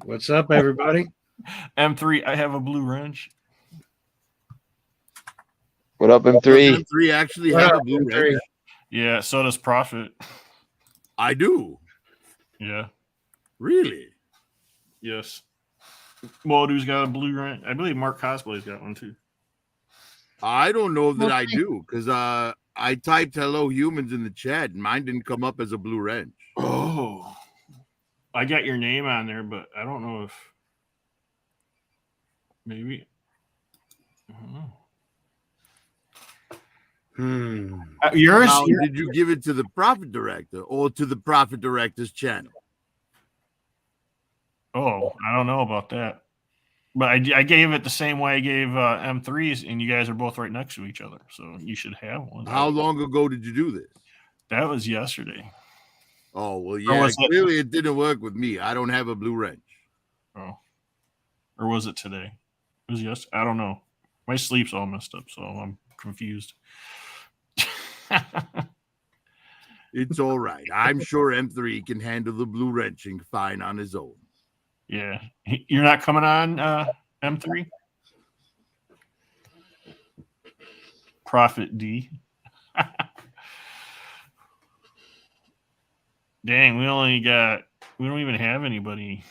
What's up, everybody? M3, I have a blue wrench. What up, Does M3? M3 actually What have up, a blue M3? wrench? Yeah, so does Profit. I do. Yeah. Really? Yes. Modu's got a blue wrench. I believe Mark Cosplay's got one too. I don't know that I do because I typed "hello humans" in the chat and mine didn't come up as a blue wrench. Oh. I got your name on there, but I don't know if maybe. I don't know. Yours? Now, did you give it to the Profit Director or to the Profit Director's channel? Oh, I don't know about that. But I gave it the same way I gave M3's, and you guys are both right next to each other, so you should have one. How long ago did you do this? That was yesterday. Oh, well, yeah, clearly it didn't work with me. I don't have a blue wrench. Oh. Or was it today? It was yesterday. I don't know. My sleep's all messed up, so I'm confused. It's all right. I'm sure M3 can handle the blue wrenching fine on his own. Yeah. You're not coming on M3? Profit D. Dang, we don't even have anybody.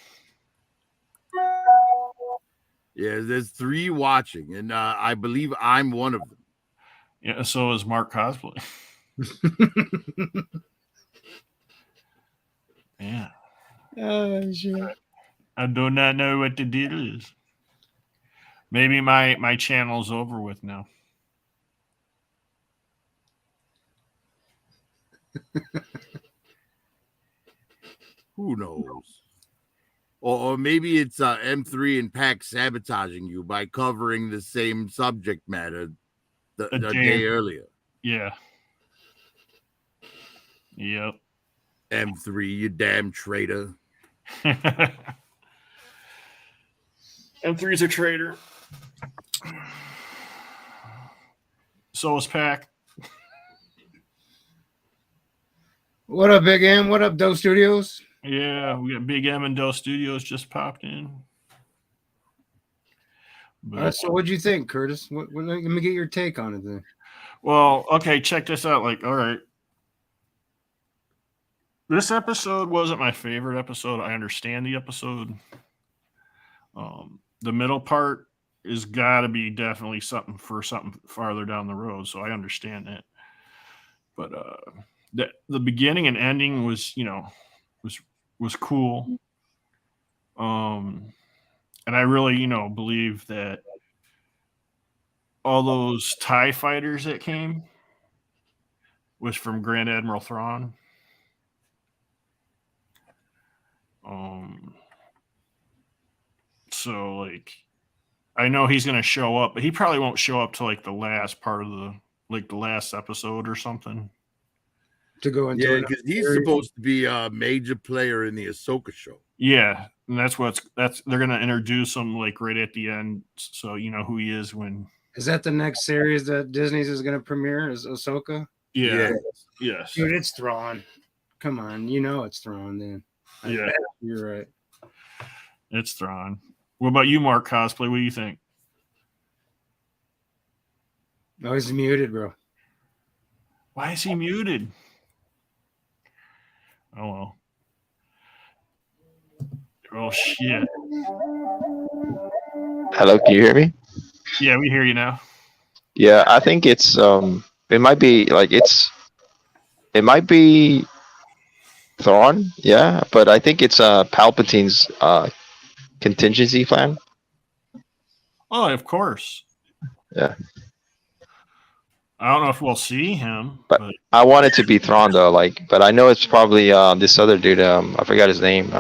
Yeah, there's 3 watching, and I believe I'm one of them. Yeah, so is Mark Cosplay. Yeah. Oh, shit. I do not know what the deal is. Maybe my channel's over with now. Who knows? Or maybe it's M3 and Pack sabotaging you by covering the same subject matter the day earlier. Yeah. Yep. M3, you damn traitor. M3's a traitor. So is Pack. What up, Big M? What up, Doe Studios? Yeah, we got Big M and Doe Studios just popped in. So what'd you think, Curtis? Let me get your take on it then. Well, okay, check this out. Like, all right. This episode wasn't my favorite episode. I understand the episode. The middle part is got to be definitely something farther down the road, so I understand that. But the beginning and ending was cool. And I really, believe that all those TIE fighters that came was from Grand Admiral Thrawn. So like, I know he's going to show up, but he probably won't show up to like the last part of the last episode or something. To go into because he's supposed to be a major player in the Ahsoka show. Yeah, and that's they're going to introduce him like right at the end, so you know who he is when. Is that the next series that Disney's is going to premiere? Is Ahsoka? Yeah. Yes. Dude, it's Thrawn. Come on, you know it's Thrawn then. Yeah, you're right. It's Thrawn. What about you, Mark Cosplay? What do you think? Oh, he's muted, bro. Why is he muted? Oh well. Oh shit. Hello, can you hear me? Yeah, we hear you now. Yeah, I think it's it might be Thrawn, yeah, but I think it's Palpatine's contingency plan. Oh, of course. Yeah. I don't know if we'll see him, but I want it to be Thrawn though, but I know it's probably this other dude, I forgot his name.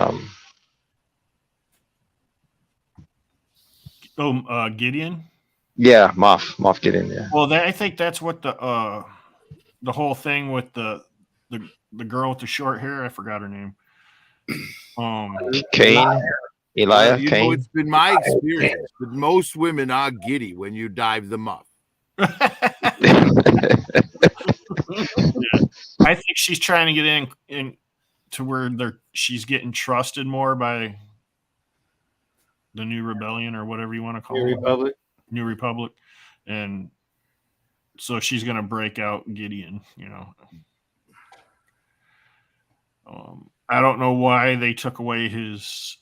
Gideon? Yeah, Moff Gideon, yeah. Well, I think that's what the whole thing with the girl with the short hair, I forgot her name. Kane? Elijah Kane? It's been my experience that most women are giddy when you dive them up. Yeah. I think she's trying to get in to where she's getting trusted more by the New Rebellion or whatever you want to call New it. Republic. New Republic. And so she's going to break out Gideon, you know. I don't know why they took away his.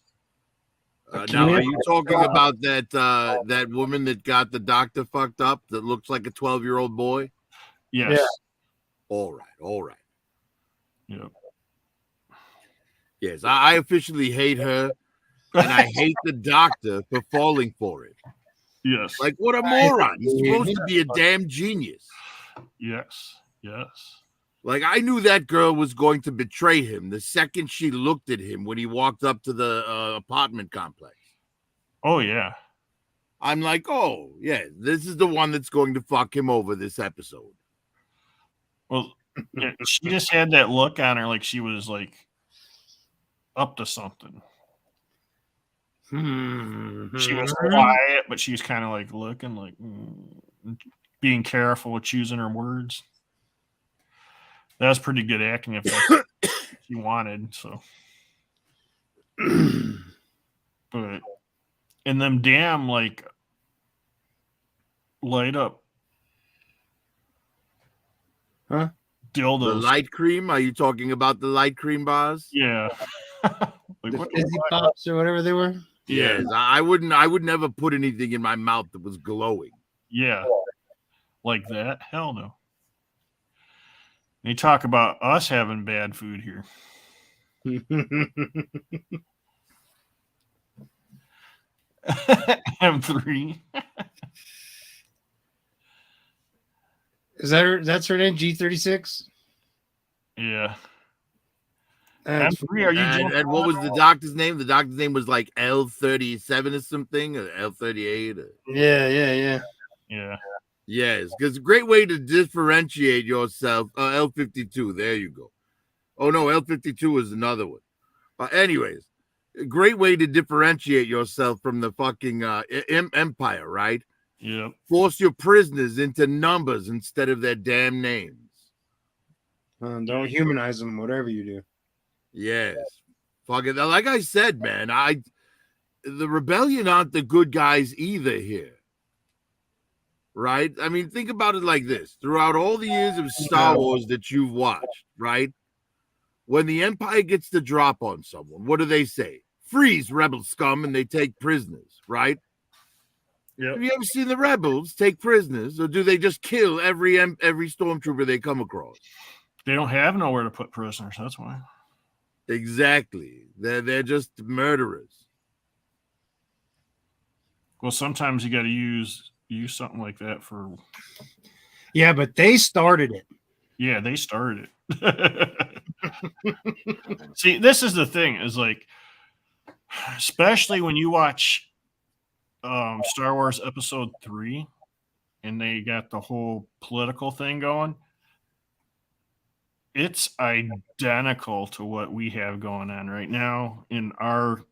Now, are you talking about that woman that got the doctor fucked up that looks like a 12-year-old boy? Yes. Yeah. All right. Yep. Yes, I officially hate her, and I hate the doctor for falling for it. Yes. Like, what a moron. He's supposed to be a damn genius. Yes. Like, I knew that girl was going to betray him the second she looked at him when he walked up to the apartment complex. Oh, yeah. I'm like, oh, yeah, this is the one that's going to fuck him over this episode. Well, yeah, she just had that look on her like she was like up to something. She was quiet, but she was kind of like looking like being careful with choosing her words. That was pretty good acting if that's what she wanted. So, but and them damn like light up, huh? Dildos. The light cream? Are you talking about the light cream bars? Yeah. Like, The what fizzy pops or whatever they were. Yeah. Yes, I would never put anything in my mouth that was glowing. Yeah. Like that? Hell no. They talk about us having bad food here. M3. Is that her? That's her name, G36? Yeah. That's M3, are you And what was the doctor's name? The doctor's name was like L37 or something, or L38. yeah. Yeah. Yes, because a great way to differentiate yourself. L52, there you go. Oh, no, L52 is another one. Anyways, a great way to differentiate yourself from the fucking empire, right? Yep. Force your prisoners into numbers instead of their damn names. Don't humanize them, whatever you do. Yes. Fucking, like I said, man, the rebellion aren't the good guys either here. Right? I mean, think about it like this. Throughout all the years of Star Wars that you've watched, right? When the Empire gets the drop on someone, what do they say? Freeze, rebel scum, and they take prisoners, right? Yep. Have you ever seen the rebels take prisoners, or do they just kill every stormtrooper they come across? They don't have nowhere to put prisoners. That's why. Exactly. They're just murderers. Well, sometimes you got to use something like that for. Yeah, but they started it. Yeah, they started it. See, this is the thing: is like, especially when you watch Star Wars Episode 3, and they got the whole political thing going. It's identical to what we have going on right now in our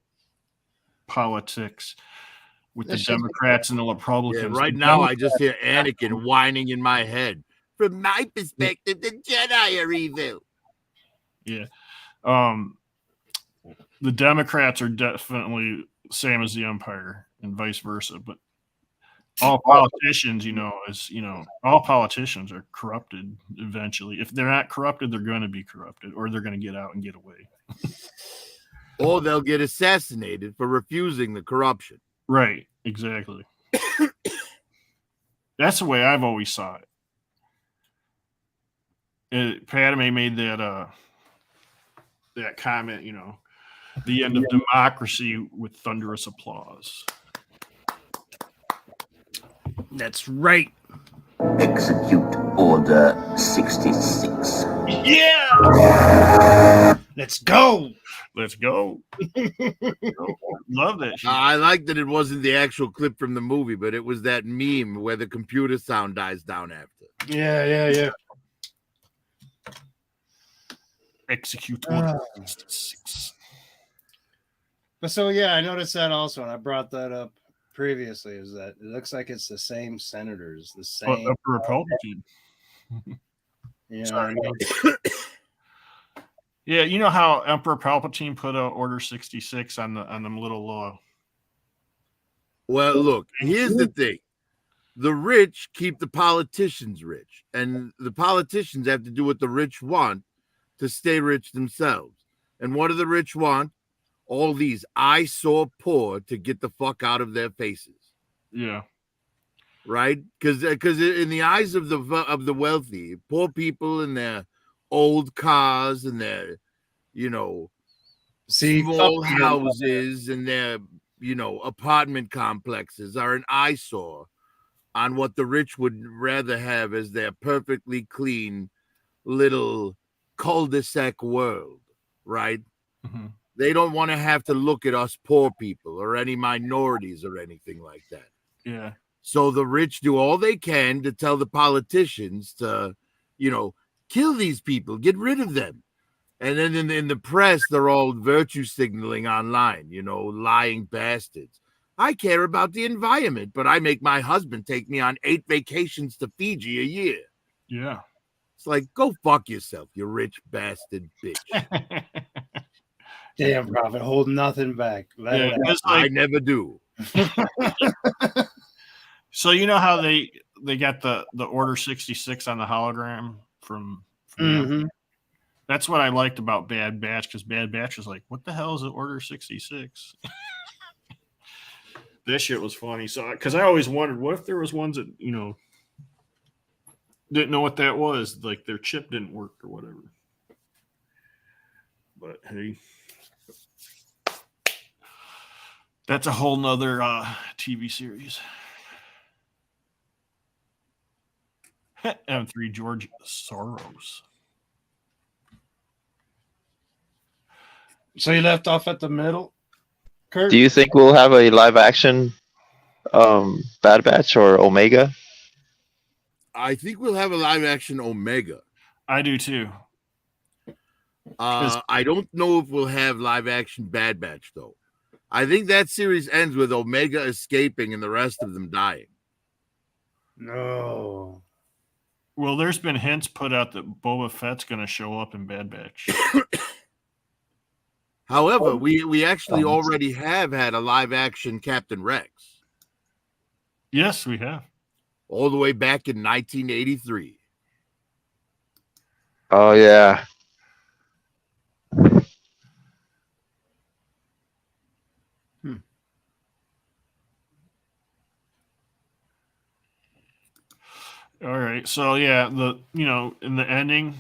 politics with the Democrats and the Republicans. Yeah, right now, I just hear Anakin whining in my head. From my perspective, the Jedi are evil. Yeah. The Democrats are definitely same as the Empire and vice versa, but all politicians, all politicians are corrupted eventually. If they're not corrupted, they're going to be corrupted, or they're going to get out and get away. Or they'll get assassinated for refusing the corruption. Right, exactly. That's the way I've always saw it. Padme made that comment, the end of democracy with thunderous applause. That's right. Execute Order 66. Yeah! Let's go. Let's go. Love that shit. I like that it wasn't the actual clip from the movie, but it was that meme where the computer sound dies down after. Yeah. Execute Order 66. But so, yeah, I noticed that also, and I brought that up previously, is that it looks like it's the same senators, the same. Emperor Palpatine. Yeah. Yeah, you know how Emperor Palpatine put out Order 66 on them little Well, look, here's the thing. The rich keep the politicians rich, and the politicians have to do what the rich want to stay rich themselves. And what do the rich want? All these eyesore poor to get the fuck out of their faces. Yeah. Right? Because in the eyes of the wealthy, poor people in their old cars and their, small houses and their, apartment complexes are an eyesore on what the rich would rather have as their perfectly clean little cul-de-sac world, right? Mm-hmm. They don't want to have to look at us poor people or any minorities or anything like that. Yeah. So the rich do all they can to tell the politicians to, kill these people, get rid of them. And then in the press, they're all virtue signaling online, lying bastards. I care about the environment, but I make my husband take me on 8 vacations to Fiji a year. Yeah. It's like, go fuck yourself, you rich bastard bitch. Damn, Prophet, hold nothing back. Let it out. I never do. So you know how they got the Order 66 on the hologram from Mhm. That's what I liked about Bad Batch, because Bad Batch was like, what the hell is the Order 66? This shit was funny. So, because I always wondered, what if there was ones that, didn't know what that was, like their chip didn't work or whatever. But hey, that's a whole nother TV series. M3 George Soros. So you left off at the middle, Kurt? Do you think we'll have a live action Bad Batch or Omega? I think we'll have a live action Omega. I do too. I don't know if we'll have live action Bad Batch though. I think that series ends with Omega escaping and the rest of them dying. No. Well, there's been hints put out that Boba Fett's going to show up in Bad Batch. However, we actually already have had a live action Captain Rex. Yes, we have. All the way back in 1983. Oh yeah. All right. So yeah, in the ending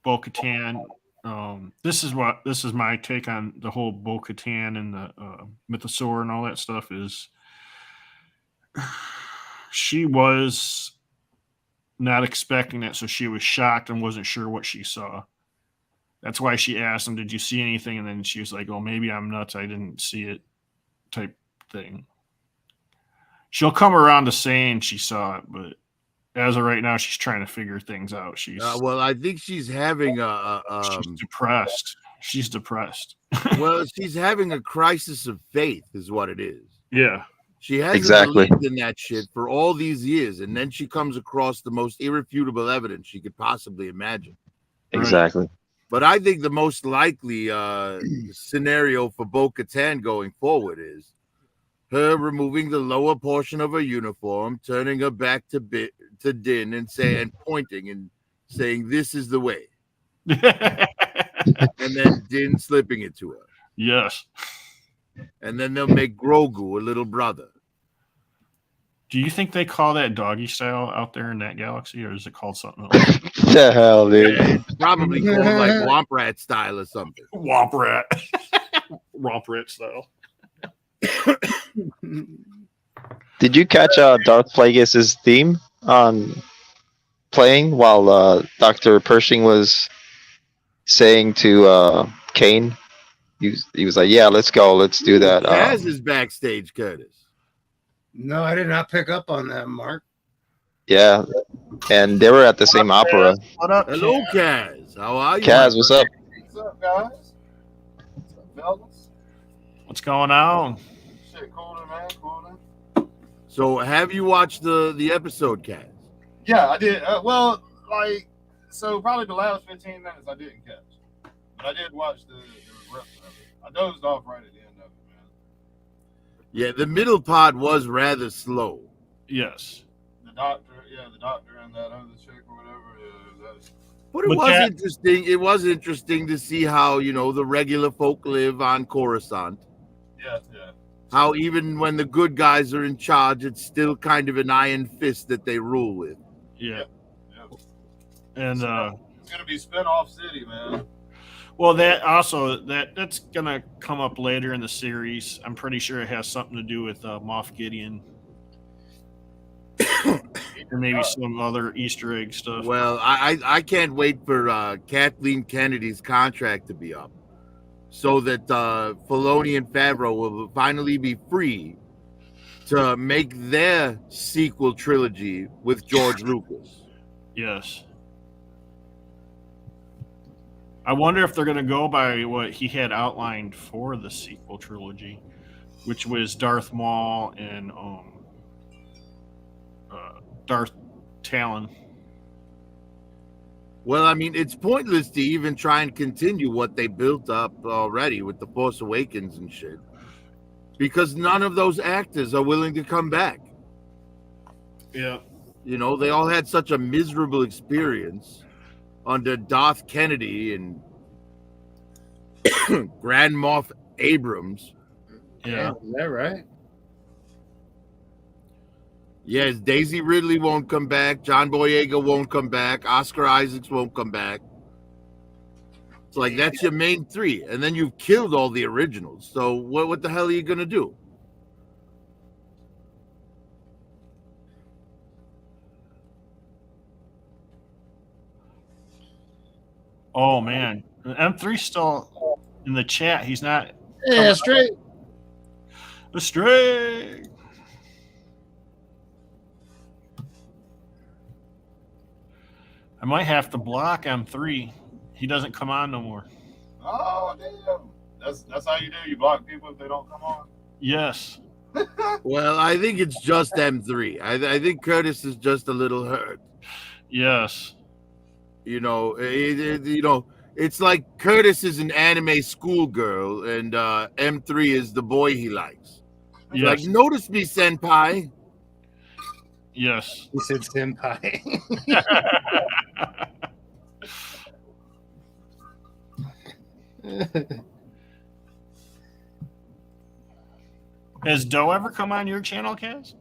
Bo-Katan, this is my take on the whole Bo-Katan and the mythosaur and all that stuff is she was not expecting it, so she was shocked and wasn't sure what she saw. That's why she asked him, did you see anything? And then she was like, oh, maybe I'm nuts, I didn't see it, type thing. She'll come around to saying she saw it, but as of right now, she's trying to figure things out. She's well, I think she's having she's depressed. She's depressed. Well, she's having a crisis of faith, is what it is. Yeah, she hasn't Exactly. believed in that shit for all these years, and then she comes across the most irrefutable evidence she could possibly imagine. Exactly. But I think the most likely scenario for Bo-Katan going forward is her removing the lower portion of her uniform, turning her back to Din and pointing and saying, "This is the way," and then Din slipping it to her. Yes. And then they'll make Grogu a little brother. Do you think they call that doggy style out there in that galaxy, or is it called something else? The hell, dude. It's probably called like Womp Rat style or something. Womp Rat. Womp Rat style. Did you catch Darth Plagueis' theme on playing while Dr. Pershing was saying to Kane? He was like, "Yeah, let's go, let's do that." Kaz is backstage, Curtis. No, I did not pick up on that, Mark. Yeah, and they were at the same opera. What up, Hello, Kaz. How are you? Kaz, what's up? What's up, guys? What's up, fellas? What's going on? Shit, cooling, man, cooling. So, have you watched the episode, Kaz? Yeah, I did. Well, so probably the last 15 minutes I didn't catch. But I did watch the rest of it. I dozed off right at the end of it, man. Yeah, the middle part was rather slow. Yes. The doctor and that other chick or whatever. Yeah, that's, But it But was that- interesting. It was interesting to see how, the regular folk live on Coruscant. yeah. How even when the good guys are in charge, it's still kind of an iron fist that they rule with. Yeah. Yeah. And It's gonna be spin-off city, man. well, that's gonna come up later in the series. I'm pretty sure it has something to do with Moff Gideon. And maybe some other Easter egg stuff. Well, I can't wait for Kathleen Kennedy's contract to be up, so that Filoni and Favreau will finally be free to make their sequel trilogy with George Lucas. Yes. I wonder if they're going to go by what he had outlined for the sequel trilogy, which was Darth Maul and Darth Talon. Well, I mean, it's pointless to even try and continue what they built up already with The Force Awakens and shit, because none of those actors are willing to come back. Yeah. They all had such a miserable experience under Darth Kennedy and Grand Moff Abrams. Yeah. Is that right? Yes, Daisy Ridley won't come back. John Boyega won't come back. Oscar Isaacs won't come back. It's like, that's your main three. And then you've killed all the originals. So what the hell are you going to do? Oh man, M3's still in the chat. He's not Yeah, straight. astray. I might have to block M3. He doesn't come on no more. Oh damn. That's how you do. You block people if they don't come on. Yes. Well, I think it's just M3. I think Curtis is just a little hurt. Yes. It's like Curtis is an anime schoolgirl and M3 is the boy he likes. Yes. Like, notice me, senpai. Yes. He said senpai. Has Doe ever come on your channel, Kaz?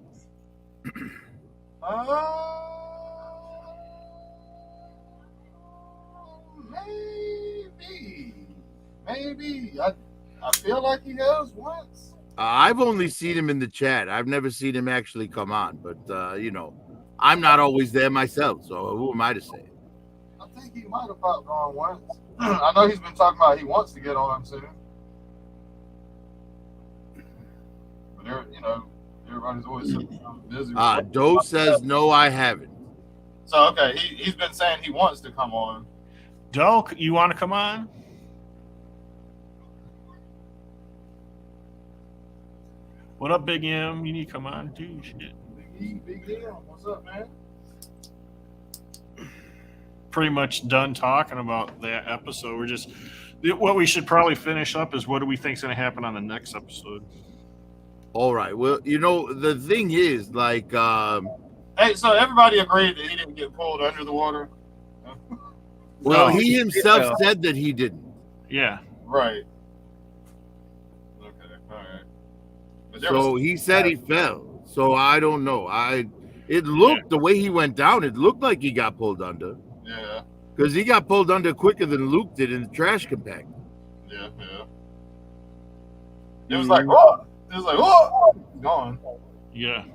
Maybe. I feel like he has once. I've only seen him in the chat. I've never seen him actually come on, but I'm not always there myself, so who am I to say? I think he might have popped on once. I know he's been talking about he wants to get on soon. But everybody's always so busy. Doe says no, I haven't. So okay, he's been saying he wants to come on. Doe, you want to come on? What up, Big M? You need to come on too. Shit. Big deal. What's up, man? Pretty much done talking about that episode. We're just what we should probably finish up is what do we think is going to happen on the next episode? All right. Well, the thing is, like, Hey, so everybody agreed that he didn't get pulled under the water? well, No. he himself Yeah. said that he didn't. Yeah. Right. Okay, all right. But there So was, he said he fell. So I don't know. It looked, the way he went down, it looked like he got pulled under. yeah. Because he got pulled under quicker than Luke did in the trash compactor. It was like, oh! It was like, oh! Gone. Yeah.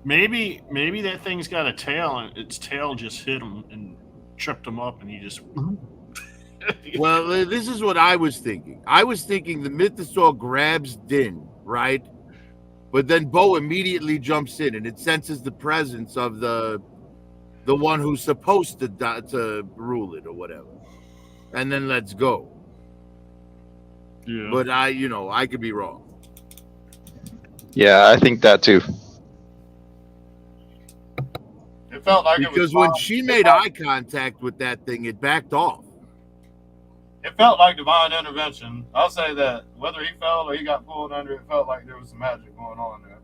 Maybe that thing's got a tail and its tail just hit him and tripped him up and he just Well, this is what I was thinking. I was thinking the mythosaur grabs Din, right? But then Bo immediately jumps in and it senses the presence of the one who's supposed to rule it or whatever. And then let's go. yeah. But I could be wrong. Yeah, I think that too. It felt like Because it was when she made eye contact with that thing, it backed off. It felt like divine intervention. I'll say that. Whether he fell or he got pulled under, it felt like there was some magic going on there.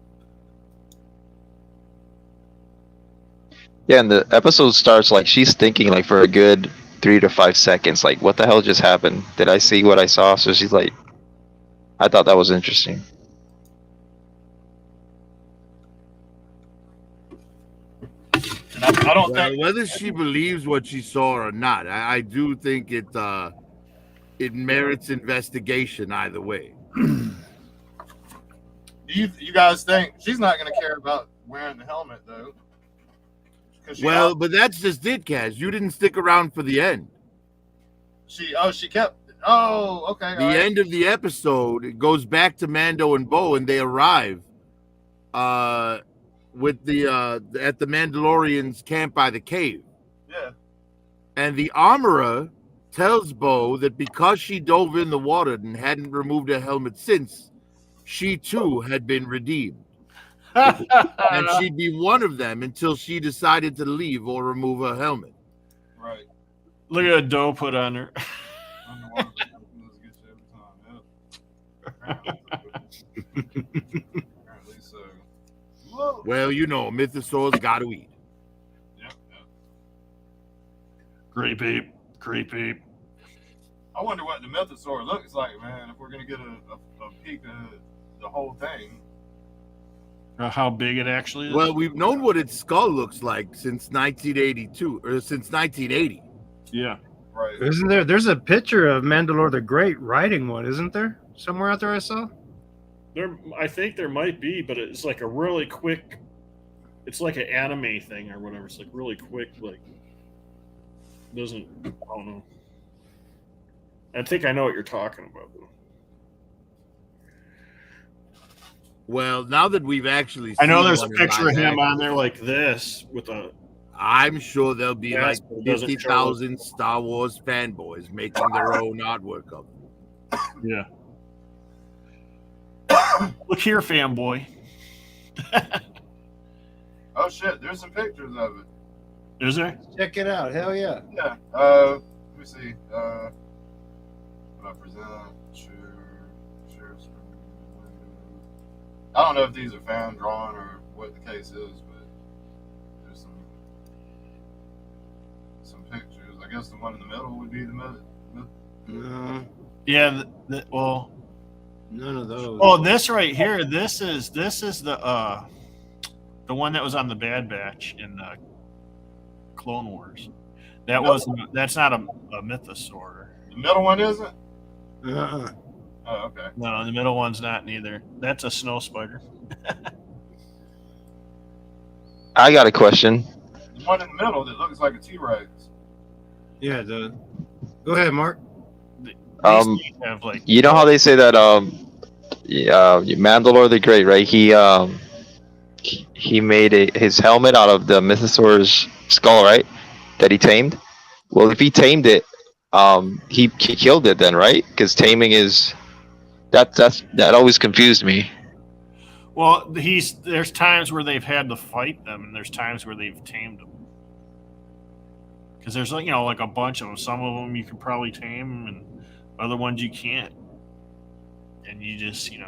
Yeah, and the episode starts like she's thinking like for a good 3 to 5 seconds, like what the hell just happened? Did I see what I saw? So she's like, I thought that was interesting. And I don't Well, think whether she believes what she saw or not, I do think it merits investigation either way. you guys think she's not going to care about wearing the helmet though. 'Cause Well, but that's just it, Kaz. You didn't stick around for the end. she kept. Oh, okay. The end of the episode, it goes back to Mando and Bo, and they arrive with the at the Mandalorian's camp by the cave. Yeah. And the armorer tells Bo that because she dove in the water and hadn't removed her helmet since, she too had been redeemed. And she'd be one of them until she decided to leave or remove her helmet. Right. Look at a dough put on her. Underwater does get you every time. Yep. Apparently so. Whoa. Well, you know, mythosaurs got to eat. Yep. Great beep. Great beep. I wonder what the mythosaur looks like, man. If we're gonna get a peek at the whole thing. How big it actually is. Well, we've known what its skull looks like since 1982, or since 1980. Yeah. Right. Isn't there? There's a picture of Mandalore the Great riding one, isn't there? Somewhere out there I saw. I think there might be, but it's like a really quick. It's like an anime thing or whatever. It's like really quick. Like doesn't. I don't know. I think I know what you're talking about, though. Well, now that we've actually I know seen there's a one in picture of live him action, on there like this with a. I'm sure there'll be Yes, like but it doesn't 50,000 Star Wars fanboys making their own artwork of it. Yeah. Look here, fanboy. Oh shit! There's some pictures of it. Is there? Check it out. Hell yeah. Yeah. Let me see. What I present. Share screen. I don't know if these are fan drawn or what the case is, but there's some pictures. I guess the one in the middle would be the middle. No, Yeah. Well. none of those. Oh, this right here. This is the one that was on the Bad Batch in Clone Wars. That's not a mythosaur. The middle one isn't. Uh-uh. Oh, okay. No, the middle one's not neither. That's a snow spider. I got a question. The one in the middle that looks like a T-Rex. Yeah. Go ahead, Mark. These Um, things have like You know how they say that Mandalore the Great, right? He made his helmet out of the mythosaur's skull, right? That he tamed. Well, if he tamed it, he killed it then, right? Because taming is that always confused me. well, there's times where they've had to fight them, and there's times where they've tamed them. Because there's like a bunch of them. Some of them you can probably tame, and other ones you can't. And you just you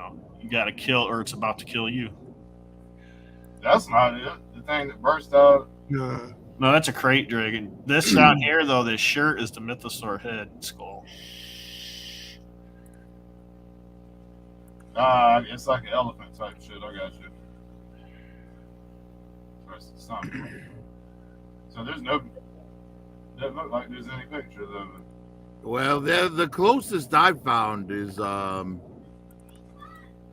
got to kill, or it's about to kill you. That's not it. The thing that burst out. No. No, that's a crate dragon. This down here, though, this shirt is the mythosaur head skull. It's like an elephant type shit. I got you. So there's no. Doesn't look like there's any pictures of it. Well, the closest I've found is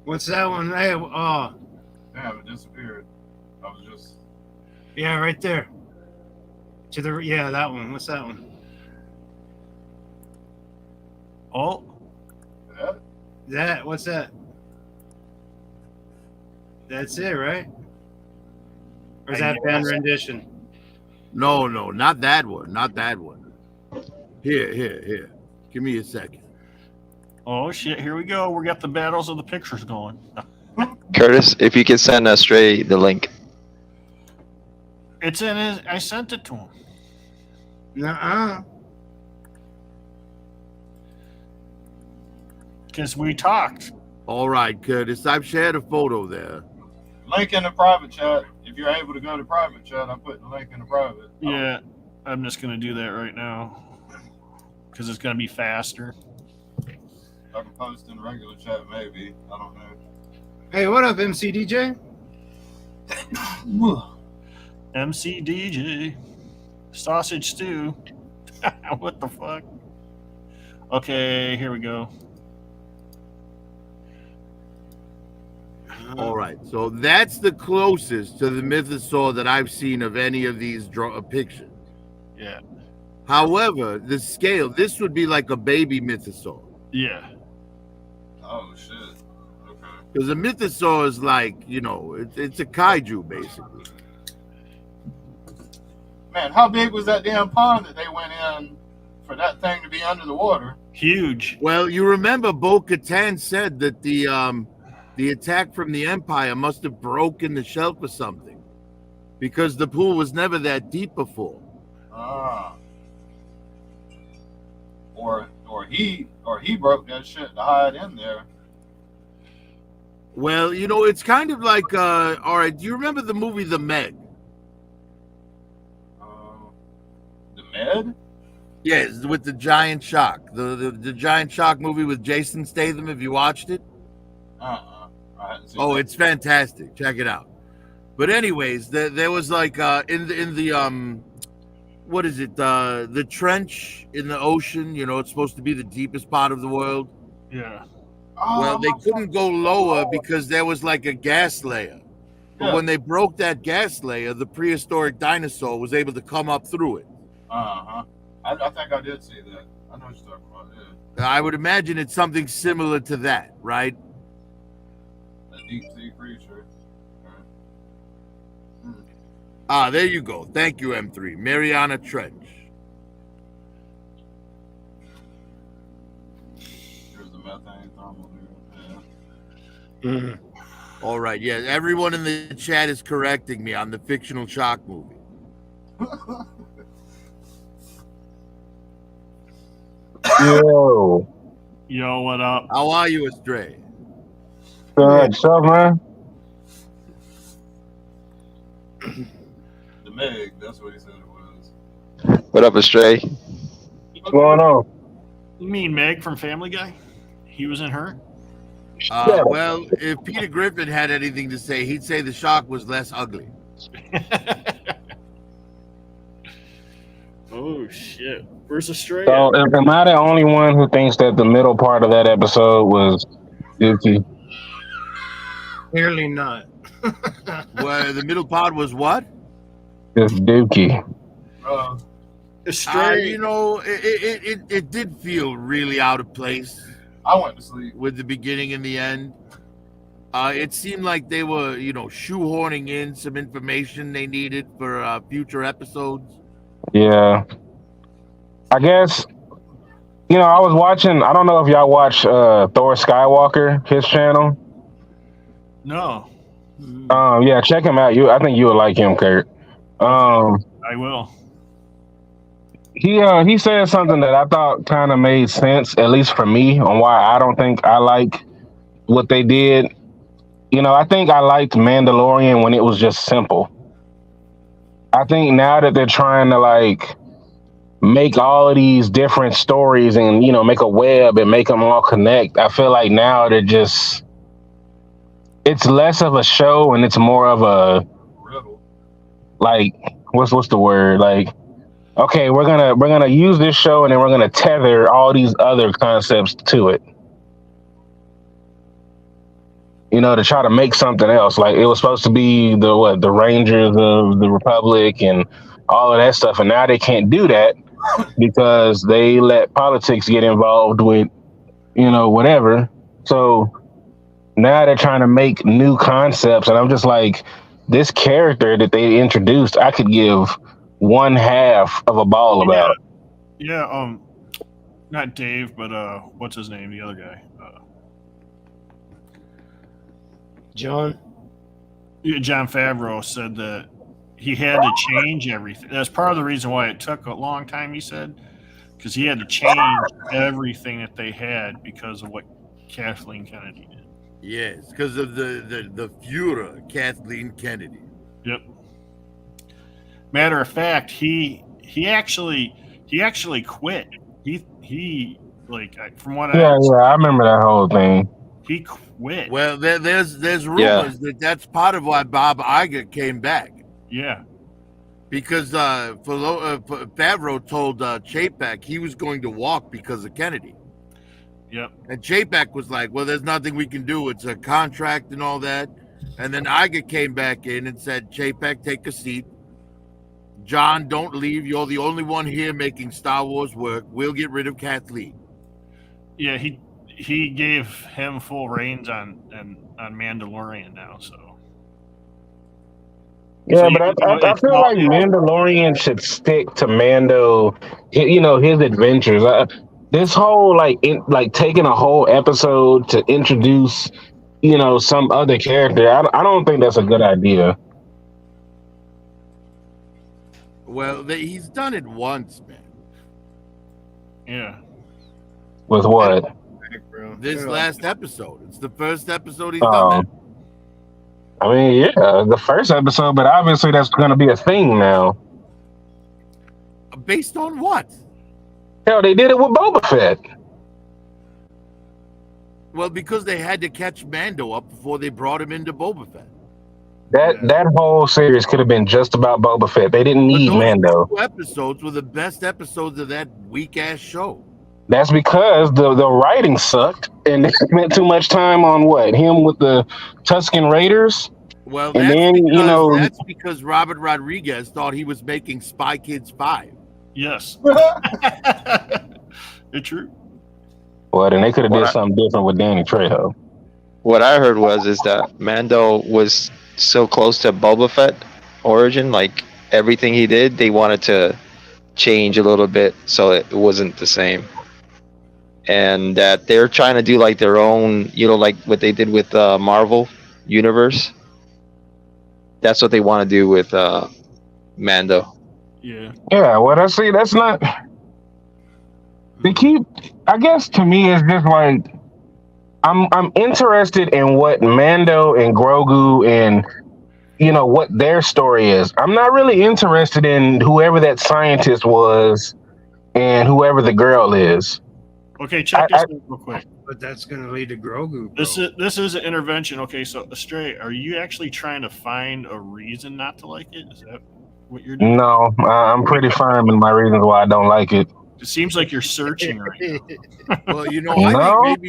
What's that one? Hey, oh, Damn, it disappeared. I was just. yeah, right there. Yeah, that one. What's that one? Oh, What's that? That's it, right? Or is that fan rendition? no, not that one, not that one. Here. Give me a second. oh shit! Here we go. We got the battles of the pictures going. Curtis, if you could send Stray the link. It's in his. I sent it to him. Nuh-uh. Because we talked. All right, Curtis. I've shared a photo there. Link in the private chat. If you're able to go to private chat, I'm putting the link in the private. Yeah, I'm just going to do that right now. Because it's going to be faster. I can post in the regular chat, maybe. I don't know. Hey, what up, MC DJ? MC DJ. Sausage stew. What the fuck? Okay, here we go. All right, so that's the closest to the mythosaur that I've seen of any of these depictions. Yeah. However, the scale, this would be like a baby mythosaur. Yeah. Oh, shit. Okay. Because a mythosaur is like, you know, it's a kaiju, basically. Man, how big was that damn pond that they went in for that thing to be under the water? Huge. Well, you remember Bo-Katan said that the attack from the Empire must have broken the shelf or something. Because the pool was never that deep before. Ah. Or he broke that shit to hide in there. Well, you know, it's kind of like, all right, do you remember the movie The Meg? The Med? Yes, with the giant shark. The giant shark movie with Jason Statham. Have you watched it? I hadn't seen Oh, that. it's fantastic. Check it out. But anyways, there was like in the what is it? The trench in the ocean. You know, it's supposed to be the deepest part of the world. Yeah. Well, they couldn't go lower because there was like a gas layer. But Yeah. when they broke that gas layer, the prehistoric dinosaur was able to come up through it. Uh-huh. I think I did see that. I know what you're talking about. Yeah. I would imagine it's something similar to that, right? A deep sea creature. Ah, there you go. Thank you, M3. Mariana Trench. Here's the methane thermometer. Yeah. All right, yeah. Everyone in the chat is correcting me on the fictional shark movie. Yo, Yo, what up? How are you, Astray? good stuff, man. The Meg, that's what he said it was. What up, Astray? What's going on? You mean Meg from Family Guy? He was in her? Well, if Peter Griffin had anything to say, he'd say the shark was less ugly. Oh, shit. Where's Australia? So, am I the only one who thinks that the middle part of that episode was dookie? Clearly not. Well, the middle part was what? Just dookie. Australia. You know, it did feel really out of place I went to sleep. with the beginning and the end. It seemed like they were, you know, shoehorning in some information they needed for future episodes. Yeah. I guess, you know, I was watching, I don't know if y'all watch Thor Skywalker, his channel. No. Yeah, check him out. I think you would like him, Kurt. I will. He said something that I thought kind of made sense, at least for me, on why I don't think I like what they did. You know, I think I liked Mandalorian when it was just simple. I think now that they're trying to like make all of these different stories and, you know, make a web and make them all connect, I feel like now they're just, it's less of a show and it's more of a, Riddle. like, what's the word? Like, okay, we're gonna use this show and then we're gonna tether all these other concepts to it. You know, to try to make something else. Like it was supposed to be the Rangers of the Republic and all of that stuff, and now they can't do that because they let politics get involved with, you know, whatever. So now they're trying to make new concepts, and I'm just like, this character that they introduced, I could give one half of a ball about. Yeah, not Dave, but what's his name? The other guy. John? Yeah, John Favreau said that he had to change everything. That's part of the reason why it took a long time, he said, because he had to change everything that they had because of what Kathleen Kennedy did. Yes, because of the Führer, Kathleen Kennedy. Yep. Matter of fact, he actually quit. He like from what Yeah, I remember that whole thing. he quit. Well, there's rumors that that's part of why Bob Iger came back. Yeah. Because Favreau told Chapek he was going to walk because of Kennedy. Yep. And Chapek was like, well, there's nothing we can do. It's a contract and all that. And then Iger came back in and said, Chapek, take a seat. John, don't leave. You're the only one here making Star Wars work. We'll get rid of Kathleen. Yeah, he gave him full reins on Mandalorian now, so. Yeah, So but I it's feel all- like Mandalorian should stick to Mando, his adventures. This whole like taking a whole episode to introduce, some other character. I don't think that's a good idea. Well, he's done it once, man. Yeah. With what? Heck, bro. This Yeah. last episode. It's the first episode he's done that. I mean, yeah, the first episode, but obviously that's going to be a thing now. Based on what? Hell, they did it with Boba Fett. Well, because they had to catch Mando up before they brought him into Boba Fett. That whole series could have been just about Boba Fett. They didn't But need those Mando. two episodes were the best episodes of that weak-ass show. That's because the writing sucked and they spent too much time on him with the Tusken Raiders. Well, And that's, then, because, that's because Robert Rodriguez thought he was making Spy Kids 5. Yes. It's true. Well, then they could have What did I- something different with Danny Trejo. What I heard is that Mando was so close to Boba Fett origin, like everything he did, they wanted to change a little bit so it wasn't the same. And that they're trying to do like their own, like what they did with Marvel Universe. That's what they want to do with Mando. Yeah. Yeah, well, that's not. They keep. I guess to me, it's just like I'm interested in what Mando and Grogu and what their story is. I'm not really interested in whoever that scientist was and whoever the girl is. Okay, check this out real quick. But that's gonna lead to Grogu. Bro. This is an intervention. Okay, so Astray, are you actually trying to find a reason not to like it? Is that what you're doing? No, I'm pretty firm in my reasons why I don't like it. It seems like you're searching right now. Well, I No. think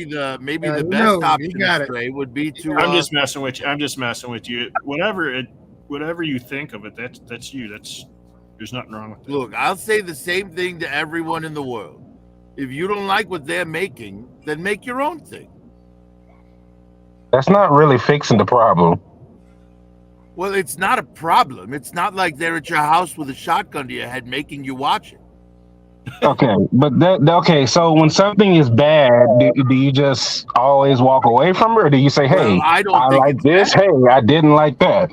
maybe the best option Stray, would be to. I'm just messing with you. I'm just messing with you. Whatever you think of it, that's you. There's nothing wrong with that. Look, I'll say the same thing to everyone in the world. If you don't like what they're making, then make your own thing. That's not really fixing the problem. Well, it's not a problem. It's not like they're at your house with a shotgun to your head making you watch it. Okay, but so when something is bad, do you just always walk away from it, or do you say, "Hey, Well, I don't I think like it's this. bad. Hey, I didn't like that."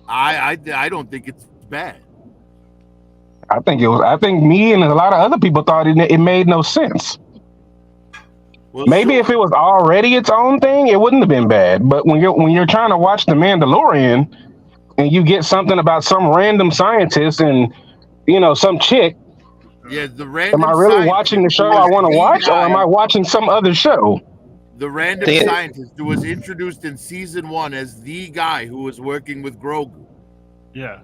I don't think it's bad. I think it was. I think me and a lot of other people thought it made no sense. Well, Maybe sure. if it was already its own thing, it wouldn't have been bad. But when you're trying to watch The Mandalorian and you get something about some random scientist and some chick, Yeah, the random. am I really scientist watching the show who I was want to the watch, or am guy- I watching some other show? The random Thing is- scientist who was introduced in season 1 as the guy who was working with Grogu. Yeah.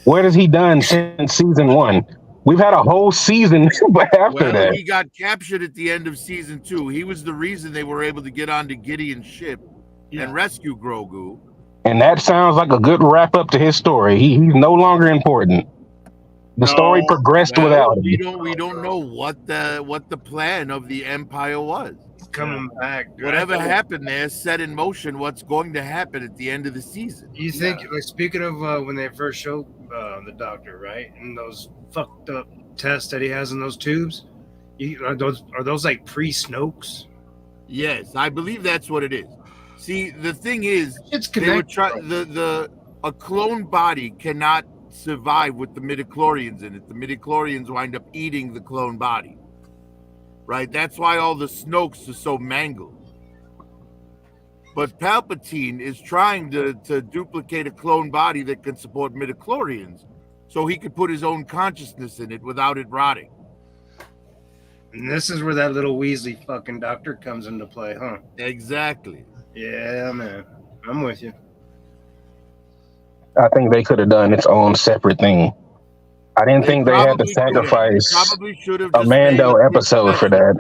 What has he done since season 1? We've had a whole season after Well, that. he got captured at the end of season 2. He was the reason they were able to get onto Gideon's ship Yeah. and rescue Grogu. And that sounds like a good wrap up to his story. He's no longer important. The story progressed Well, without we him. don't know what the plan of the Empire was. coming back. dude. Whatever happened there set in motion what's going to happen at the end of the season. You think, like, speaking of when they first showed the doctor, right, and those fucked up tests that he has in those tubes, are those like pre-Snokes? Yes, I believe that's what it is. See, the thing is, It's they were connected. a clone body cannot survive with the midichlorians in it. The midichlorians wind up eating the clone body. right? That's why all the Snokes are so mangled. But Palpatine is trying to duplicate a clone body that can support midichlorians, so he could put his own consciousness in it without it rotting. And this is where that little Weasley fucking doctor comes into play, huh? Exactly. Yeah, man. I'm with you. I think they could have done its own separate thing. I didn't think they had to sacrifice probably should have a Mando episode for that.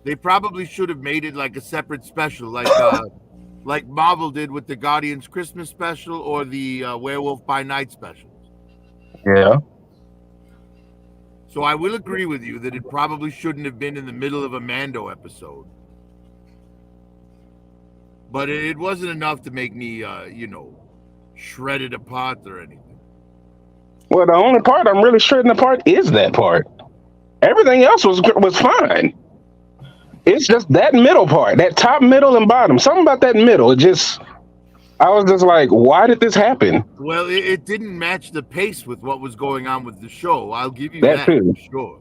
They probably should have made it like a separate special, like Marvel did with the Guardians Christmas special or the Werewolf by Night specials. Yeah. So I will agree with you that it probably shouldn't have been in the middle of a Mando episode. But it wasn't enough to make me, shred it apart or anything. Well, the only part I'm really shredding apart is that part. Everything else was fine. It's just that middle part, that top, middle, and bottom. Something about that middle. I was just like, why did this happen? Well, it didn't match the pace with what was going on with the show. I'll give you That too. for sure.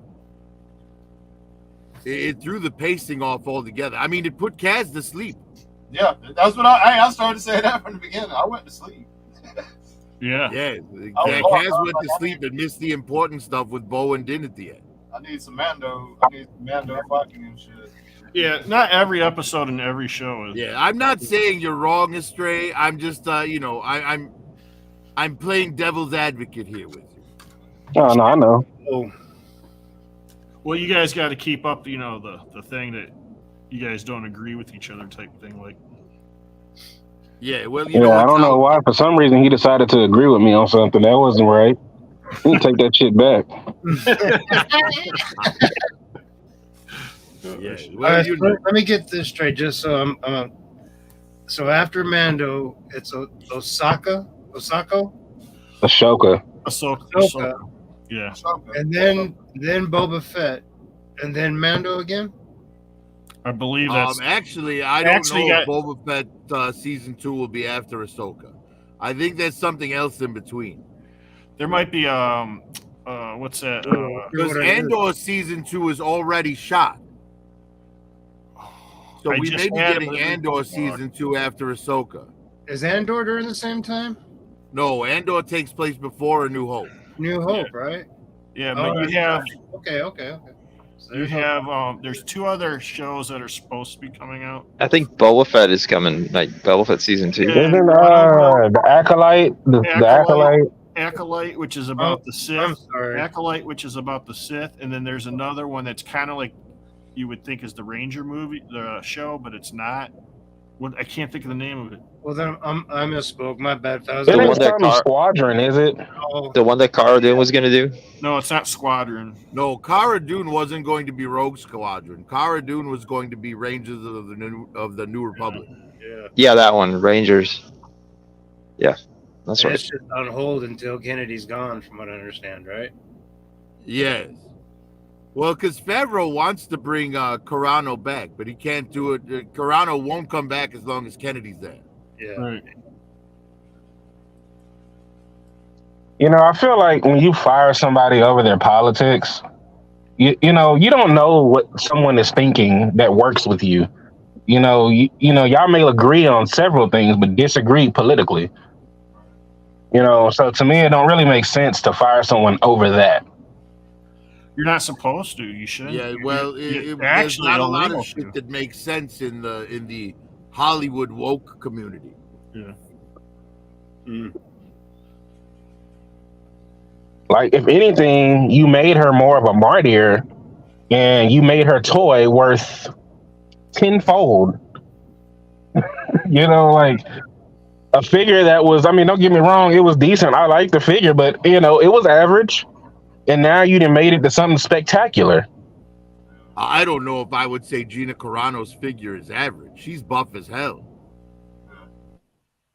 It threw the pacing off altogether. I mean, it put Kaz to sleep. Yeah, that's what I started to say that from the beginning. I went to sleep. Yeah. Yeah, Oh, Kaz went to sleep and missed the important stuff with Bo and Din at the end. I need some Mando. I need some Mando fucking and shit. Yeah, not every episode in every show is. Yeah, I'm not saying you're wrong, Astray. I'm just, I'm playing devil's advocate here with you. Oh, no, I know. Oh, Well, you guys got to keep up, the thing that you guys don't agree with each other type thing. Like, Yeah, well, I don't know why. For some reason, he decided to agree with me on something. That wasn't right. He can take that shit back. Yeah, all well, right, let me get this straight, just so I'm. So after Mando, it's Osako, Ashoka. Ahsoka. Yeah. and then Boba Fett, and then Mando again. I believe that's. Actually, I don't know if Boba Fett season 2 will be after Ahsoka. I think there's something else in between. There might be what's that? Because Andor season 2 is already shot. So we may be getting Andor season 2 after Ahsoka. Is Andor during the same time? No, Andor takes place before A New Hope. New Hope, right? Yeah, but you have. Okay. So You have there's 2 other shows that are supposed to be coming out. I think Boba Fett is coming, like Boba Fett season 2. Yeah. Isn't the Acolyte, the Acolyte? Acolyte, which is about the Sith. I'm sorry. Acolyte, which is about the Sith, and then there's another one that's kind of like you would think is the Ranger movie, the show, but it's not. What I can't think of the name of it. Well, then I misspoke. My bad. That was It The ain't one that something Squadron, is it? The one that Cara Dune was gonna do. No, it's not Squadron. No, Cara Dune wasn't going to be Rogue Squadron. Cara Dune was going to be Rangers of the New Republic. Yeah. Yeah, that one, Rangers. Yeah, that's And right. it's just on hold until Kennedy's gone, from what I understand, right? Yes. Well, because Favreau wants to bring Carano back, but he can't do it. Carano won't come back as long as Kennedy's there. Yeah. Right. I feel like when you fire somebody over their politics, you don't know what someone is thinking that works with you. Y'all may agree on several things, but disagree politically. So to me, it don't really make sense to fire someone over that. You're not supposed to. You shouldn't. Yeah, well, You're there's actually not a lot illegal of shit to. that makes sense in the Hollywood woke community. Yeah. Like, if anything, you made her more of a martyr, and you made her toy worth tenfold. Like a figure that was, don't get me wrong, it was decent. I like the figure, but it was average. And now you done made it to something spectacular. I don't know if I would say Gina Carano's figure is average. She's buff as hell.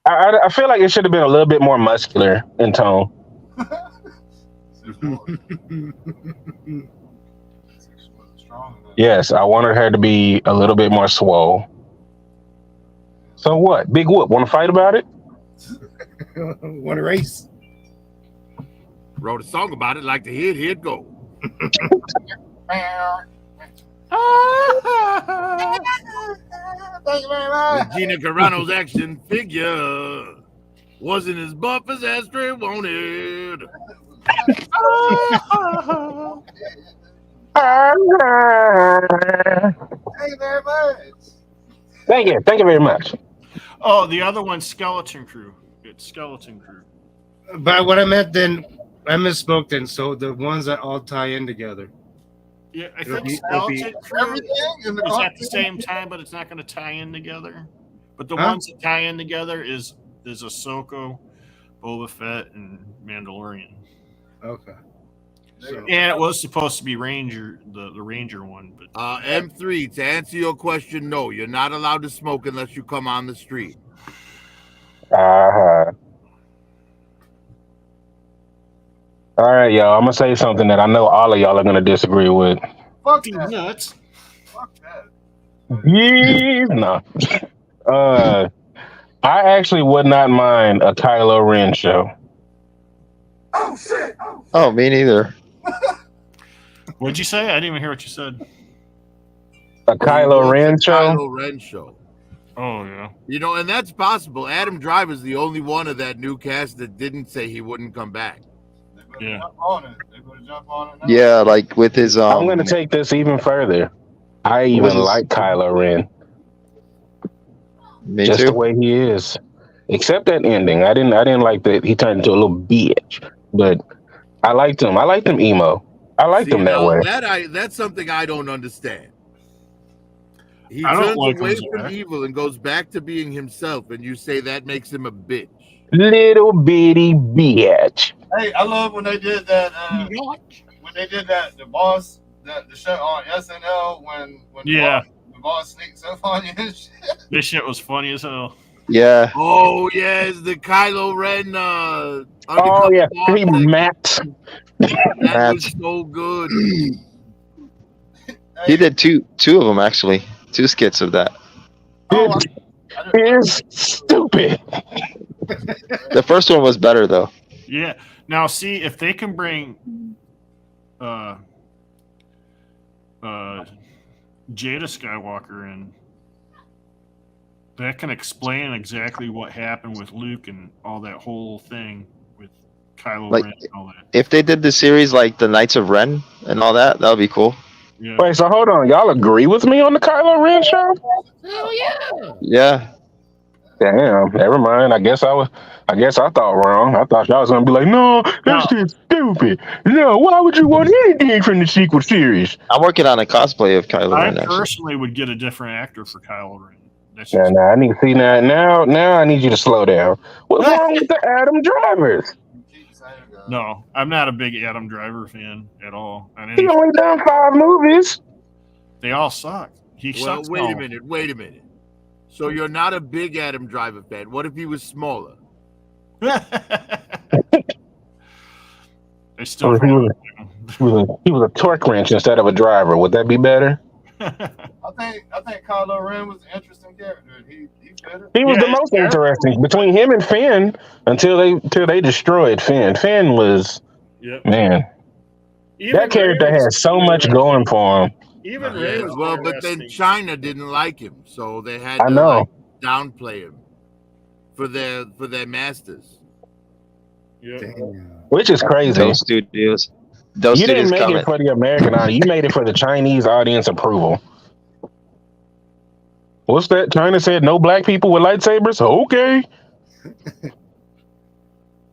I feel like it should have been a little bit more muscular in tone. Yes, I wanted her to be a little bit more swole. So what? Big whoop. Want to fight about it? Want to race? Wrote a song about it, like to hear it go. Thank you very much. Gina Carano's action figure wasn't as buff as S3 wanted. Thank you very much. Thank you very much. Oh, the other one's Skeleton Crew. It's Skeleton Crew. But what I meant then, I misspoke then. So the ones that all tie in together. Yeah, I It'll think be- Skeleton Crew Everything in the is at the cockpit. same time, but it's not going to tie in together. But the Huh? ones that tie in together is Ahsoka, Boba Fett, and Mandalorian. Okay. So, And it was supposed to be Ranger, the Ranger one, but M3, to answer your question, no, you're not allowed to smoke unless you come on the street. All right, y'all. I'm gonna say something that I know all of y'all are gonna disagree with. Fuck Dude, that. nuts. Fuck that. Yeah, no. I actually would not mind a Kylo Ren show. Oh shit. Oh, me neither. What'd you say? I didn't even hear what you said. A Kylo Ren show. Kylo Ren show. Oh yeah. You know, and that's possible. Adam Driver's the only one of that new cast that didn't say he wouldn't come back. They better Yeah. jump on it. They better jump on it now. Yeah, like with his I'm gonna take this even further. I even What is- like Kylo Ren, me just the too. way he is. Except that ending. I didn't like that he turned into a little bitch. But I liked him. I liked him emo. I liked him that now, way. that's something I don't understand. He I don't turns like him away as from Jack. evil and goes back to being himself, and you say that makes him a bitch. Little bitty bitch. Hey, I love when they did that. When they did that, the boss, the show on SNL when Yeah. the boss sneaks up on you and shit. This shit was funny as hell. Yeah, Oh yes, the Kylo Ren. Oh undercover yeah, boss he thing. Matt. That was so good. he did two of them actually. 2 skits of that. Oh, Is stupid. The first one was better though. Yeah. Now see if they can bring Jada Skywalker in, that can explain exactly what happened with Luke and all that whole thing with Kylo Like- Ren and all that. If they did the series like the Knights of Ren and all that, that would be cool. Yeah. Wait, so hold on. Y'all agree with me on the Kylo Ren show? Yeah. Damn, never mind. I guess I thought wrong. I thought y'all was gonna be like, no, that's just stupid. No, why would you want anything from the sequel series? I'm working on a cosplay of Kylo I Ren actually. personally would get a different actor for Kylo Ren. That's Nah, just, I need to see that now. I need you to slow down. What's wrong with the Adam Drivers? keep saying that. no, I'm not a big Adam Driver fan at all. And He only done 5 movies. they all suck. He Well, sucks. wait a minute. So you're not a big Adam Driver fan. What if he was smaller? They still. Or if he was a torque wrench instead of a driver. Would that be better? I think Kylo Ren was an interesting character. He fit it. He was Yeah, the most it's interesting between him and Finn until they destroyed Finn. Finn was, Yep. man, that character Ray was has so cool. much going for him. Even Ray was Well, but then interesting. China didn't like him, so they had I to know. like, downplay him for their masters. Yep. Which is crazy. Those studios. Those You didn't studios make coming. it for the American audience. You made it for the Chinese audience approval. What's that? China said no black people with lightsabers? Okay.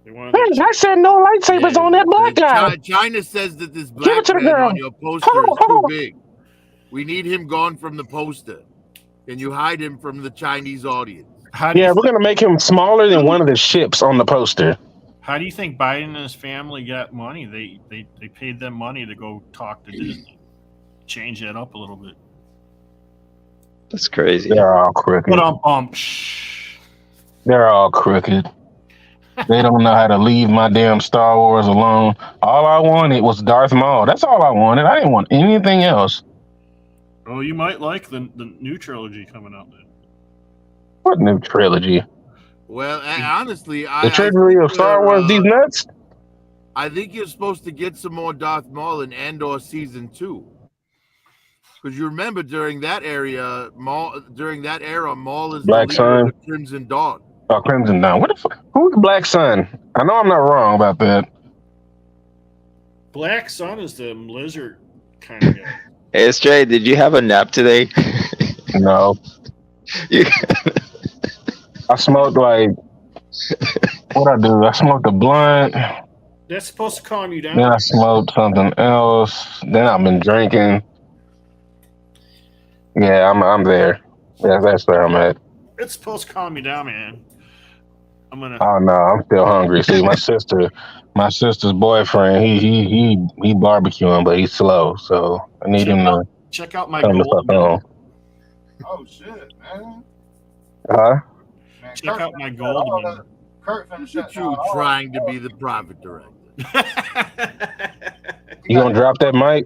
They wanted Hey, to- I said no lightsabers on that black guy. China says that this Give black it to the man girl. on your poster is too big. We need him gone from the poster. Can you hide him from the Chinese audience? How do Yeah, you we're gonna make him smaller than one of the ships on the poster. How do you think Biden and his family got money? They paid them money to go talk to Disney. Change that up a little bit. That's crazy. They're all crooked. But shh. They're all crooked. They don't know how to leave my damn Star Wars alone. All I wanted was Darth Maul. That's all I wanted. I didn't want anything else. Oh, you might like the new trilogy coming out then. What new trilogy? Well, honestly, The trilogy of Star Wars, these nuts? I think you're supposed to get some more Darth Maul in Andor season 2. Because you remember during that era, Maul is Black the leader Sun. of the Crimson Dawn. Oh, Crimson Dawn. What the fuck? Who's the Black Sun? I know I'm not wrong about that. Black Sun is the lizard kind of guy. Hey, SJ, did you have a nap today? No. You- I smoked like what I do? I smoked a blunt, That's supposed to calm you down. then I smoked something else, then I've been drinking. Yeah, I'm there. Yeah, that's where I'm at. It's supposed to calm you down, man. I'm gonna. Oh no, I'm still hungry. See, my sister's boyfriend, he barbecuing, but he's slow, so I need him to Check out my come the gold. fuck on. Oh shit, man. Huh? Man, Check out my gold. Man. Kurt finna Look shut at you down all trying to be the profit director. You gonna drop that mic?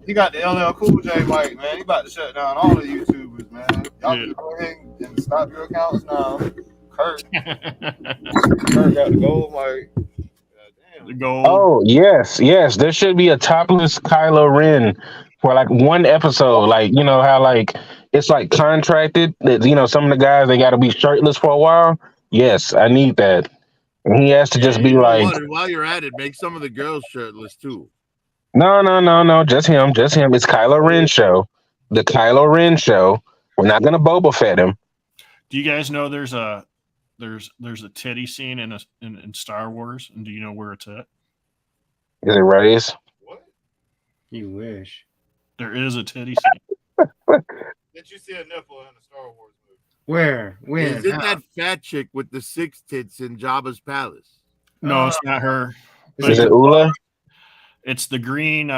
He got the LL Cool J mic, man. He about to shut down all the YouTubers, man. Y'all Yeah. can go ahead and stop your accounts now. Kurt got the gold mic. The Goddamn. gold. Oh yes. There should be a topless Kylo Ren for like one episode. Like you know how like it's like contracted that some of the guys they got to be shirtless for a while. Yes, I need that. And he has to just be You know like, what? And while you're at it, make some of the girls shirtless too. no, just him. It's Kylo Ren show. The Kylo Ren show. We're not gonna Boba Fett him. Do you guys know there's a titty scene in Star Wars, and do you know where it's at? Is it Reyes? What? You wish. There is a titty scene. Did you see a nipple in a Star Wars movie? Where? When? Is it How? that fat chick with the 6 tits in Jabba's palace? No, it's not her. But Is it Ula? it's the green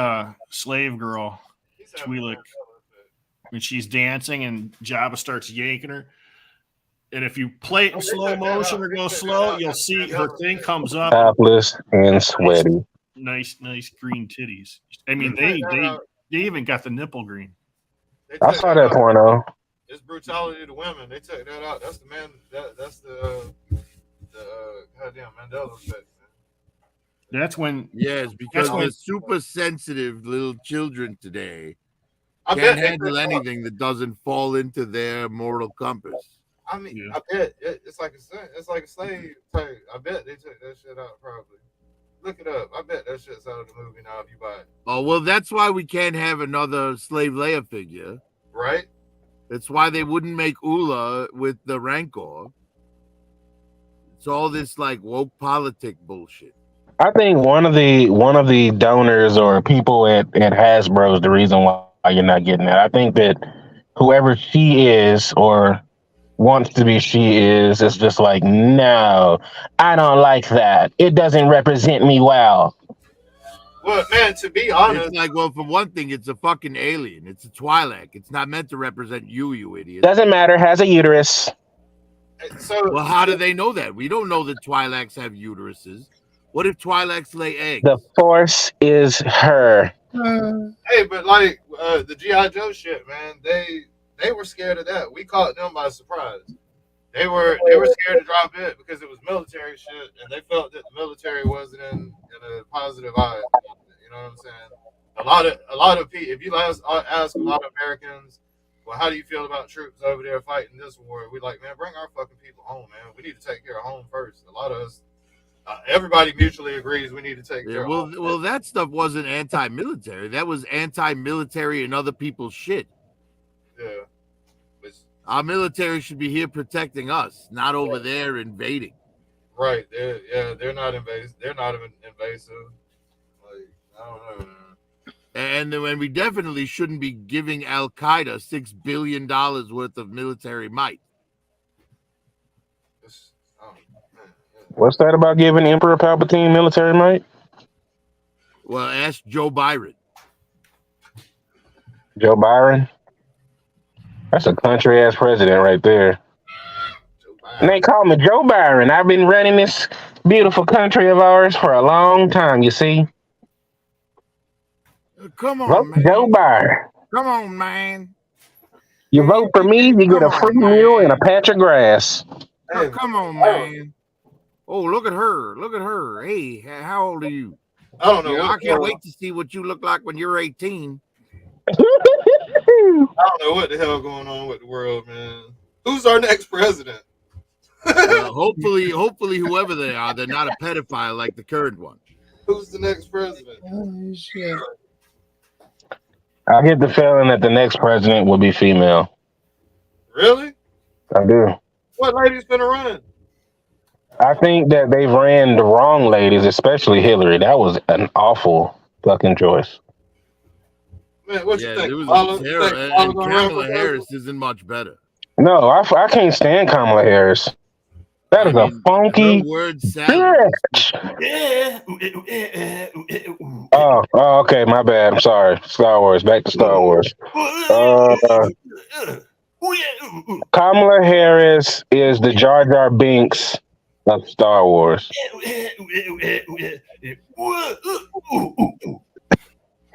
slave girl, He said Twi'lek, when she's dancing and Jabba starts yanking her. And if you play it in slow motion or go slow, you'll see her thing comes up. Topless and sweaty. Nice green titties. I mean, they even got the nipple green. They I took saw that out. porno. It's brutality to women. They took that out. That's the man. That's the goddamn Mandela effect. Man. That's when Yes, because That's when- the super sensitive little children today I can't bet they handle took- anything that doesn't fall into their moral compass. I mean, Yeah. I bet it's like a slave type. I bet they took that shit out. Probably. Look it up. I bet that shit's out of the movie now. If you buy it, Oh, well, that's why we can't have another slave Leia figure. right? That's why they wouldn't make Ula with the Rancor. It's all this like woke politic bullshit. I think one of the donors or people at Hasbro is the reason why you're not getting that. I think that whoever she is or wants to be she is just like, no, I don't like that. It doesn't represent me well. Well, man, to be honest, It's like, well, for one thing, it's a fucking alien. It's a Twi'lek. It's not meant to represent you idiot. Doesn't matter, has a uterus. so Well, how do they know that? We don't know that Twi'leks have uteruses. What if Twi'leks lay eggs? The force is her. hey, but like the GI Joe shit, man, they were scared of that. We caught them by surprise. They were scared to drop it because it was military shit, and they felt that the military wasn't in a positive eye. You know what I'm saying? A lot of people. If you ask a lot of Americans, well, how do you feel about troops over there fighting this war? We like, man, bring our fucking people home, man. We need to take care of home first. A lot of us, everybody mutually agrees we need to take care of home. Well, that stuff wasn't anti-military. That was anti-military and other people's shit. Yeah. It's- Our military should be here protecting us, not over there invading. Right. They're not invasive. They're not even invasive. Like, I don't know, man. And then we definitely shouldn't be giving Al Qaeda $6 billion worth of military might. It's, oh, man, yeah. What's that about giving Emperor Palpatine military might? Well, ask Joe Byron. Joe Byron? That's a country ass president right there. Joe Biden. And they call me Joe Byron. I've been running this beautiful country of ours for a long time, you see. Come on, Vote man. Joe Byron. Come on, man. You vote for me, you get a free meal and a patch of grass. Oh, come on, man. Oh, look at her. Look at her. Hey, how old are you? I don't know. I can't wait to see what you look like when you're 18. don't know what the hell going on with the world, man. Who's our next president? Well, hopefully, whoever they are, they're not a pedophile like the current one. Who's the next president? Oh, shit. I get the feeling that the next president will be female. Really? I do. What lady's gonna run? I think that they've ran the wrong ladies, especially Hillary. That was an awful fucking choice. Man, what Yeah, you think? there was Kamala? a You terror, think and Kamala gonna run Kamala for Harris isn't much better. No, I can't stand Kamala Harris. That is a funky her word salad. bitch. Oh, okay, my bad. I'm sorry. Star Wars. Back to Star Wars. Kamala Harris is the Jar Jar Binks of Star Wars.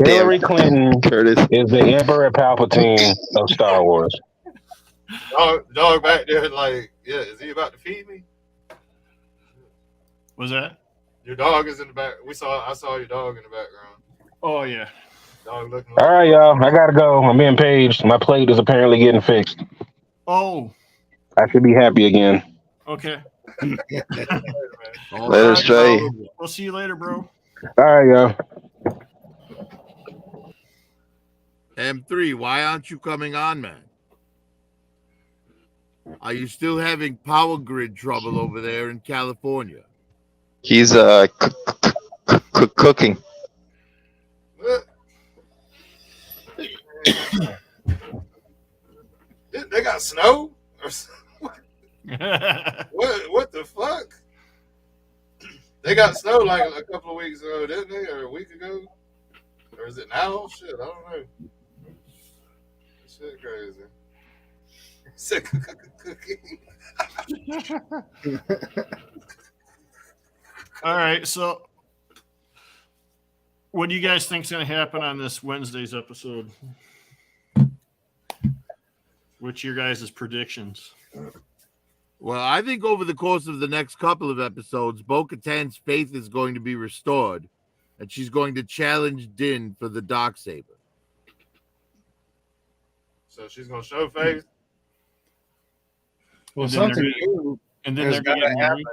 Hillary Clinton Curtis. is the Emperor Palpatine of Star Wars. Dog back there, like, yeah, is he about to feed me? Was that? Your dog is in the back. I saw your dog in the background. Oh yeah. Dog looking. All right, y'all. I gotta go. I'm being paged. My plate is apparently getting fixed. Oh. I should be happy again. Okay. Later, Stray. We'll see you later, bro. All right, y'all. M3, why aren't you coming on, man? Are you still having power grid trouble over there in California? He's cooking. They got snow? What the fuck? They got snow like a couple of weeks ago, didn't they? Or a week ago? Or is it now? Shit, I don't know. Shit crazy. Sick cooking. All right, so what do you guys think's going to happen on this Wednesday's episode? What's your guys' predictions? Well, I think over the course of the next couple of episodes, Bo-Katan's faith is going to be restored, and she's going to challenge Din for the Darksaber. So she's gonna show face. Well, And then something they're new And then has they're got going to to happen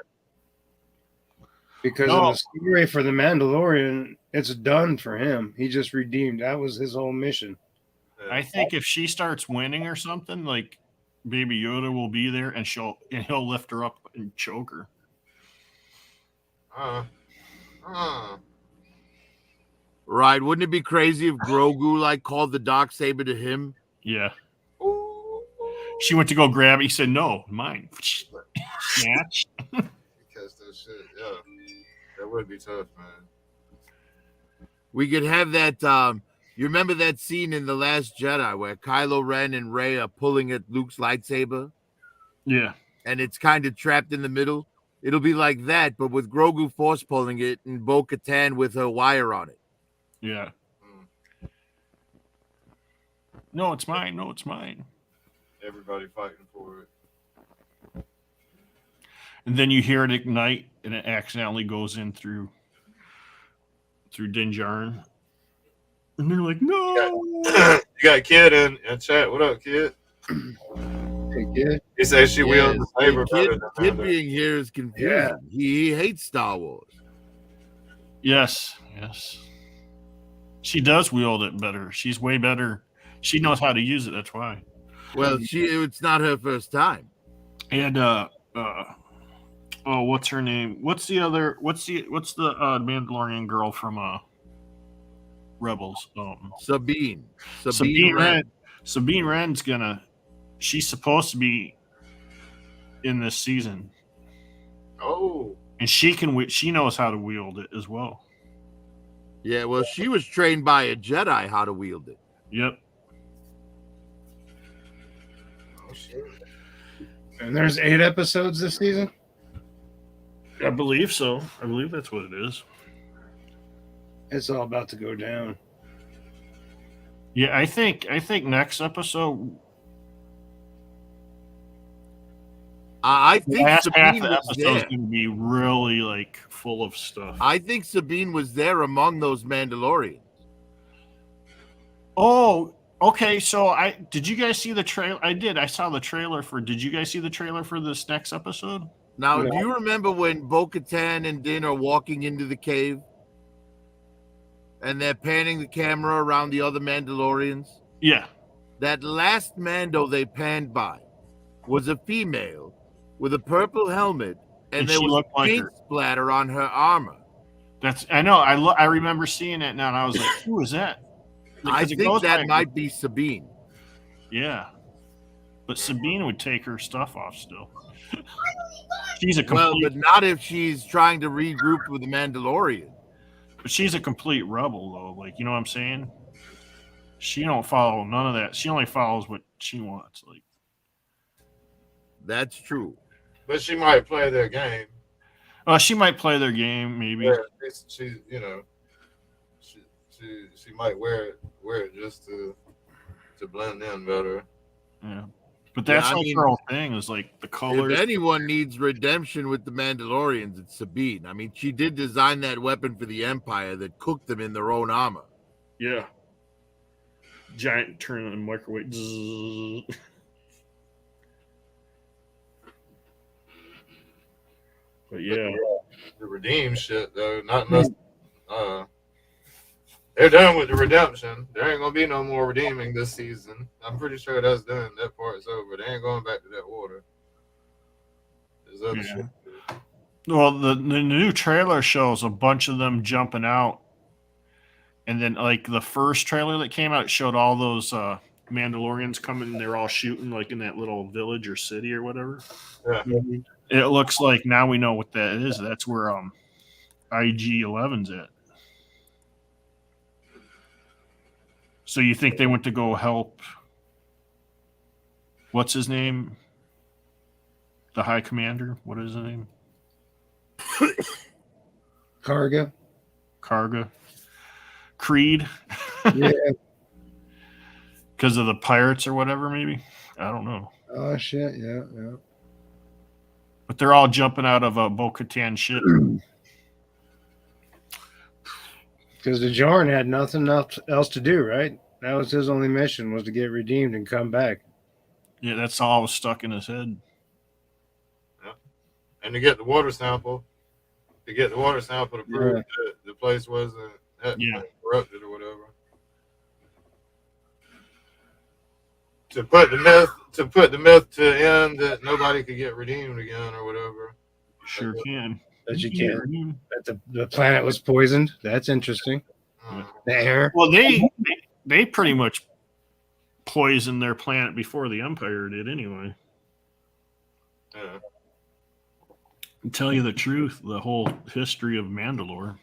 because No. in the story for the Mandalorian, it's done for him. He just redeemed. That was his whole mission. I think if she starts winning or something, like Baby Yoda will be there and he'll lift her up and choke her. Right? Wouldn't it be crazy if Grogu called the Darksaber to him? Yeah. She went to go grab it. He said, "No, mine." Snatch. Catch that shit. Yeah, that would be tough, man. We could have that. You remember that scene in The Last Jedi where Kylo Ren and Rey are pulling at Luke's lightsaber? Yeah. And it's kind of trapped in the middle? It'll be like that, but with Grogu force pulling it and Bo-Katan with her wire on it. Yeah. No, it's mine. No, it's mine. Everybody fighting for it. And then you hear it ignite, and it accidentally goes in through Din Djarin. And they're like, "No!" You got Kid in chat. What up, Kid? Hey, kid. He says she wields the saber better than Kid Amanda. being here is confusing. Yeah. He hates Star Wars. Yes, yes. She does wield it better. She's way better. She knows how to use it. That's why. Well, it's not her first time. And what's her name? What's the Mandalorian girl from Rebels? Sabine Wren. Sabine Wren's she's supposed to be in this season. Oh, And she knows how to wield it as well. Yeah, well, she was trained by a Jedi how to wield it. Yep. oh shit. And there's 8 episodes this season. I believe so. I believe that's what it is. It's all about to go down. Yeah, I think next episode, I the think last half Sabine of the was episode is there. going to be really full of stuff. I think Sabine was there among those Mandalorians. Oh, Okay, so did you guys see the trailer? I did. I saw the trailer for. Did you guys see the trailer for this next episode? Now, No. do you remember when Bo-Katan and Din are walking into the cave, and they're panning the camera around the other Mandalorians? Yeah. That last Mando they panned by was a female with a purple helmet, and there she was looked a like paint her. splatter on her armor. I know. I remember seeing that now, and I was like, "Who is that?" I Because it think goes that by- might be Sabine. Yeah, but Sabine would take her stuff off still. She's a Well, complete. but not if she's trying to regroup with the Mandalorian. But she's a complete rebel, though. Like, you know what I'm saying? She don't follow none of that. She only follows what she wants. Like, That's true. But she might play their game. she might play their game, maybe. Where she you know, she might wear it just to blend in better. Yeah, but that's Yeah, I like mean, her whole thing is like the colors. If anyone needs redemption with the Mandalorians, it's Sabine. I mean, she did design that weapon for the Empire that cooked them in their own armor. Yeah. Giant turn on the microwave. Zzz. But yeah. The redeem shit though, not unless they're done with the redemption. There ain't gonna be no more redeeming this season. I'm pretty sure that's done. That part's over. They ain't going back to that water. There's other Yeah. shit. Well, the new trailer shows a bunch of them jumping out. And then, like, the first trailer that came out showed all those Mandalorians coming and they're all shooting, like, in that little village or city or whatever. Yeah. It looks like now we know what that is. That's where IG-11's at. So you think they went to go help, what's his name? The High Commander? What is his name? Karga. Karga. Creed. Yeah. Because of the pirates or whatever, maybe? I don't know. Oh shit. Yeah. But they're all jumping out of a Bo-Katan ship. Because the Jordan had nothing else to do, right? That was his only mission, was to get redeemed and come back. Yeah, that's all was stuck in his head. And to get the water sample, to prove that the place wasn't corrupted or whatever. To put the myth to end that nobody could get redeemed again or whatever. Sure can. That you can't. That the planet was poisoned. That's interesting. The air. Well, they pretty much poisoned their planet before the Empire did anyway. Yeah. To tell you the truth, the whole history of Mandalore.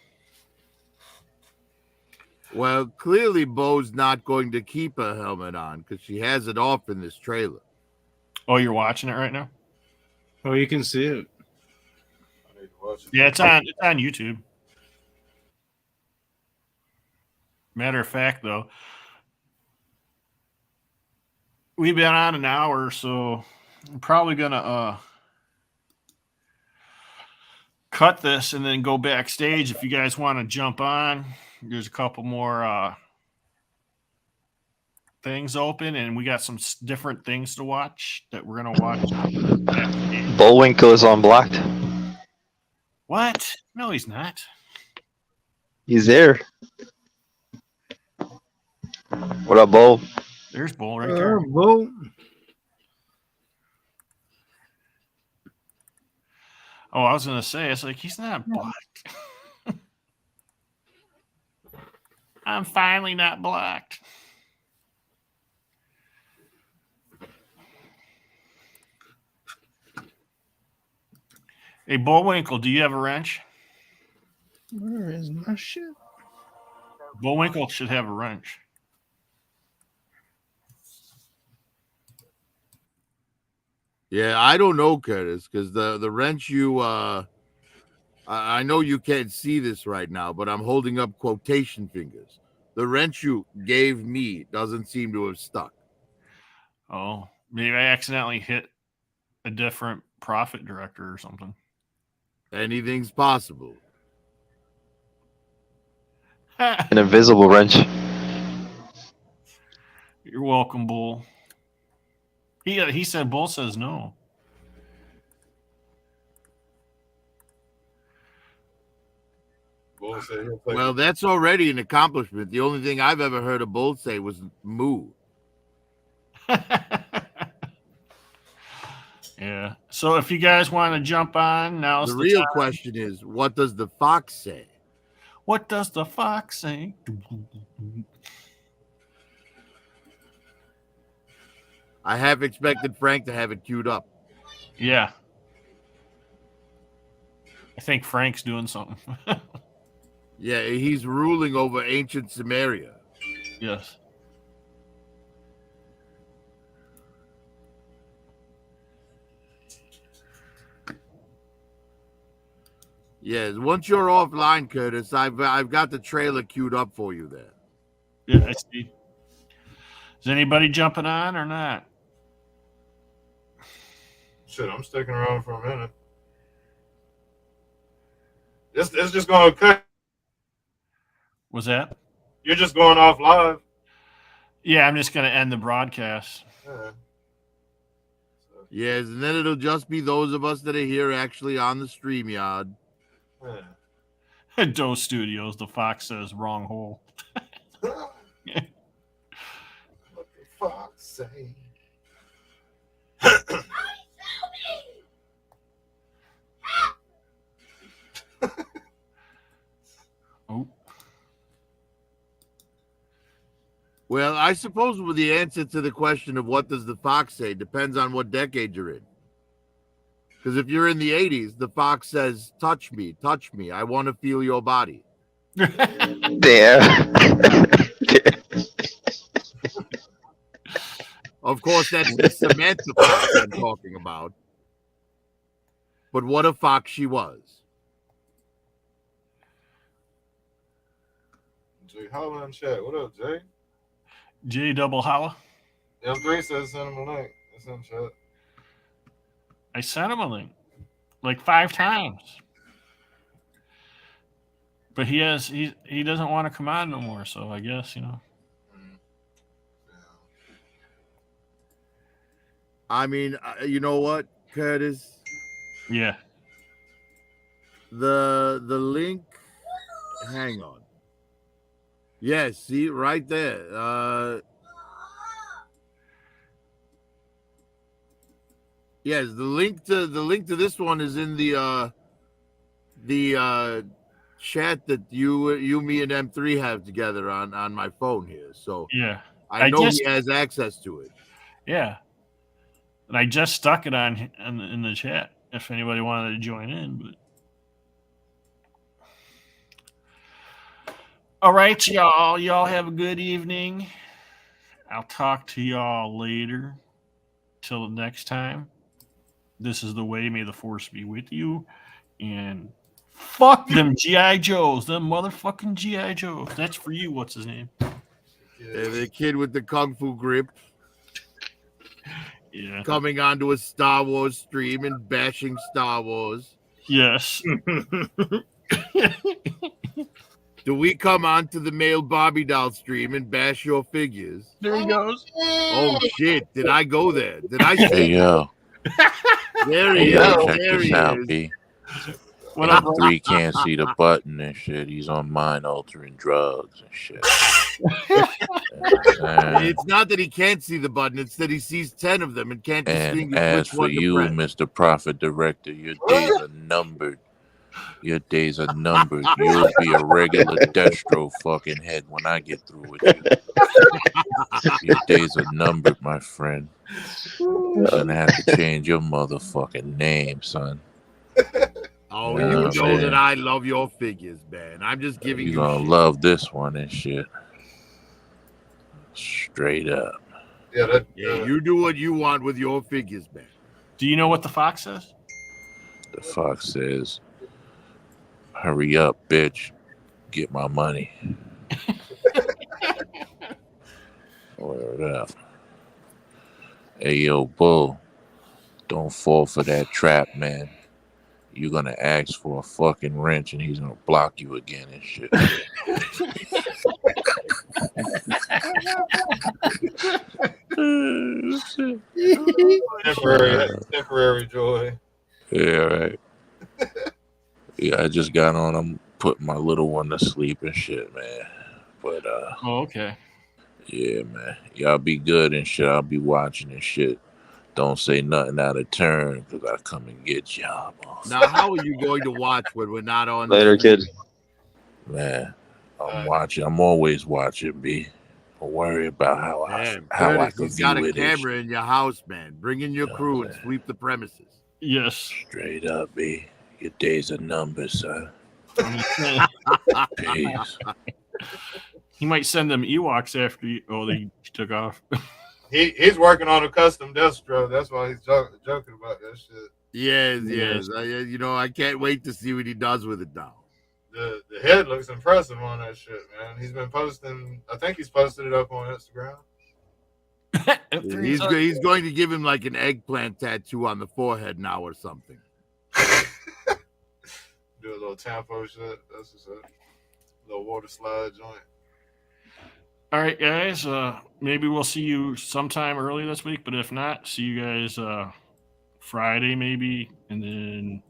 Well, clearly Bo's not going to keep a helmet on because she has it off in this trailer. Oh, you're watching it right now? Oh, you can see it. I need to watch it. Yeah, it's on YouTube. Matter of fact, though, we've been on an hour, so I'm probably gonna cut this and then go backstage. If you guys want to jump on, there's a couple more things open, and we got some different things to watch that we're gonna watch. Bullwinkle is unblocked. What? No, he's not. He's there. What up, Bull? There's Bull right there. Bull. Oh, I was gonna say, it's like he's not blocked. I'm finally not blocked. Hey, Bullwinkle, do you have a wrench? Where is my shit? Bullwinkle should have a wrench. Yeah, I don't know, Curtis, because the wrench you I know you can't see this right now, but I'm holding up quotation fingers. The wrench you gave me doesn't seem to have stuck. Oh, maybe I accidentally hit a different profit director or something. Anything's possible. An invisible wrench. You're welcome, Bull. He said Bull says no. Bull said he'll play. Well, that's already an accomplishment. The only thing I've ever heard a bull say was moo. Yeah. So if you guys want to jump on, now's The the real time. question is, what does the fox say? What does the fox say? I have expected Frank to have it queued up. Yeah. I think Frank's doing something. Yeah, he's ruling over ancient Samaria. Yes. Yes, once you're offline, Curtis, I've got the trailer queued up for you there. Yeah, I see. Is anybody jumping on or not? Shit, I'm sticking around for a minute. It's just going to cut. Was that? You're just going off live. Yeah, I'm just going to end the broadcast. Yeah. Yes, and then it'll just be those of us that are here actually on the StreamYard. Yeah. Doe Studios, the fox says wrong hole. What the fuck say? Oh. Well, I suppose the answer to the question of what does the fox say depends on what decade you're in. Because if you're in the 80s, the fox says, touch me, I want to feel your body. There. Of course, that's the Samantha fox I'm talking about. But what a fox she was. Jay Holla in chat. What up, Jay? J double holla. M3 says send him a link. It's in chat. I sent him a link like 5 times. But he doesn't want to come on no more, so I guess, I mean, you know what, Curtis? Yeah. The link, hang on. Yes, see right there. Yes, the link to this one is in the chat that you, me, and M3 have together on my phone here. So Yeah. I know he has access to it. Yeah. And I just stuck it on in the chat if anybody wanted to join in. But all right, y'all. Y'all have a good evening. I'll talk to y'all later. Till the next time. This is the way. May the force be with you. And fuck them G.I. Joes. Them motherfucking G.I. Joes. That's for you. What's his name? Yeah, the kid with the kung fu grip. Yeah. Coming onto a Star Wars stream and bashing Star Wars. Yes. Do we come on to the male Barbie doll stream and bash your figures? There he goes. Oh shit! Did I go there? Did I? Hey yo, There hey he yo, is. check There this he out, is. B. What up, bro? M3 can't see the button and shit. He's on mind altering drugs and shit. It's not that he can't see the button; it's that he sees 10 of them and can't And distinguish as which for one to you, press. Mr. Prophet Director, your days are numbered. Your days are numbered. You'll be a regular Destro fucking head when I get through with you. Your days are numbered, my friend. You're gonna have to change your motherfucking name, son. Oh, Yeah, you know man. that I love your figures, man. I'm just giving You're you gonna shit. love this one and shit. Straight up. Yeah, Yeah, you do what you want with your figures, man. Do you know what the fox says? The fox says, hurry up, bitch. Get my money. Word up. Hey, yo, Bull. Don't fall for that trap, man. You're gonna ask for a fucking wrench and he's gonna block you again and shit. Temporary joy. Yeah, right. Yeah, I just got on. I'm putting my little one to sleep and shit, man. But Oh, okay. yeah, man. Y'all be good and shit. I'll be watching and shit. Don't say nothing out of turn because I come and get y'all. Now, how are you going to watch when we're not on? Later, kid. Man, I'm watching. I'm always watching, B. Don't worry about how I Curtis, can he's got view a it and camera in your house, man. Bring in your crew and sweep the premises. Yes. Straight up, B. Your days are numbered, son. Peace. He might send them Ewoks after they took off. He's working on a custom Destro. That's why he's joking about that shit. Yes. I can't wait to see what he does with it now. The head looks impressive on that shit, man. He's been posting. I think he's posted it up on Instagram. He's going to give him like an eggplant tattoo on the forehead now or something. Do a little tampo shit. That's what's up. Little water slide joint. All right, guys. Maybe we'll see you sometime early this week, but if not, see you guys Friday maybe, and then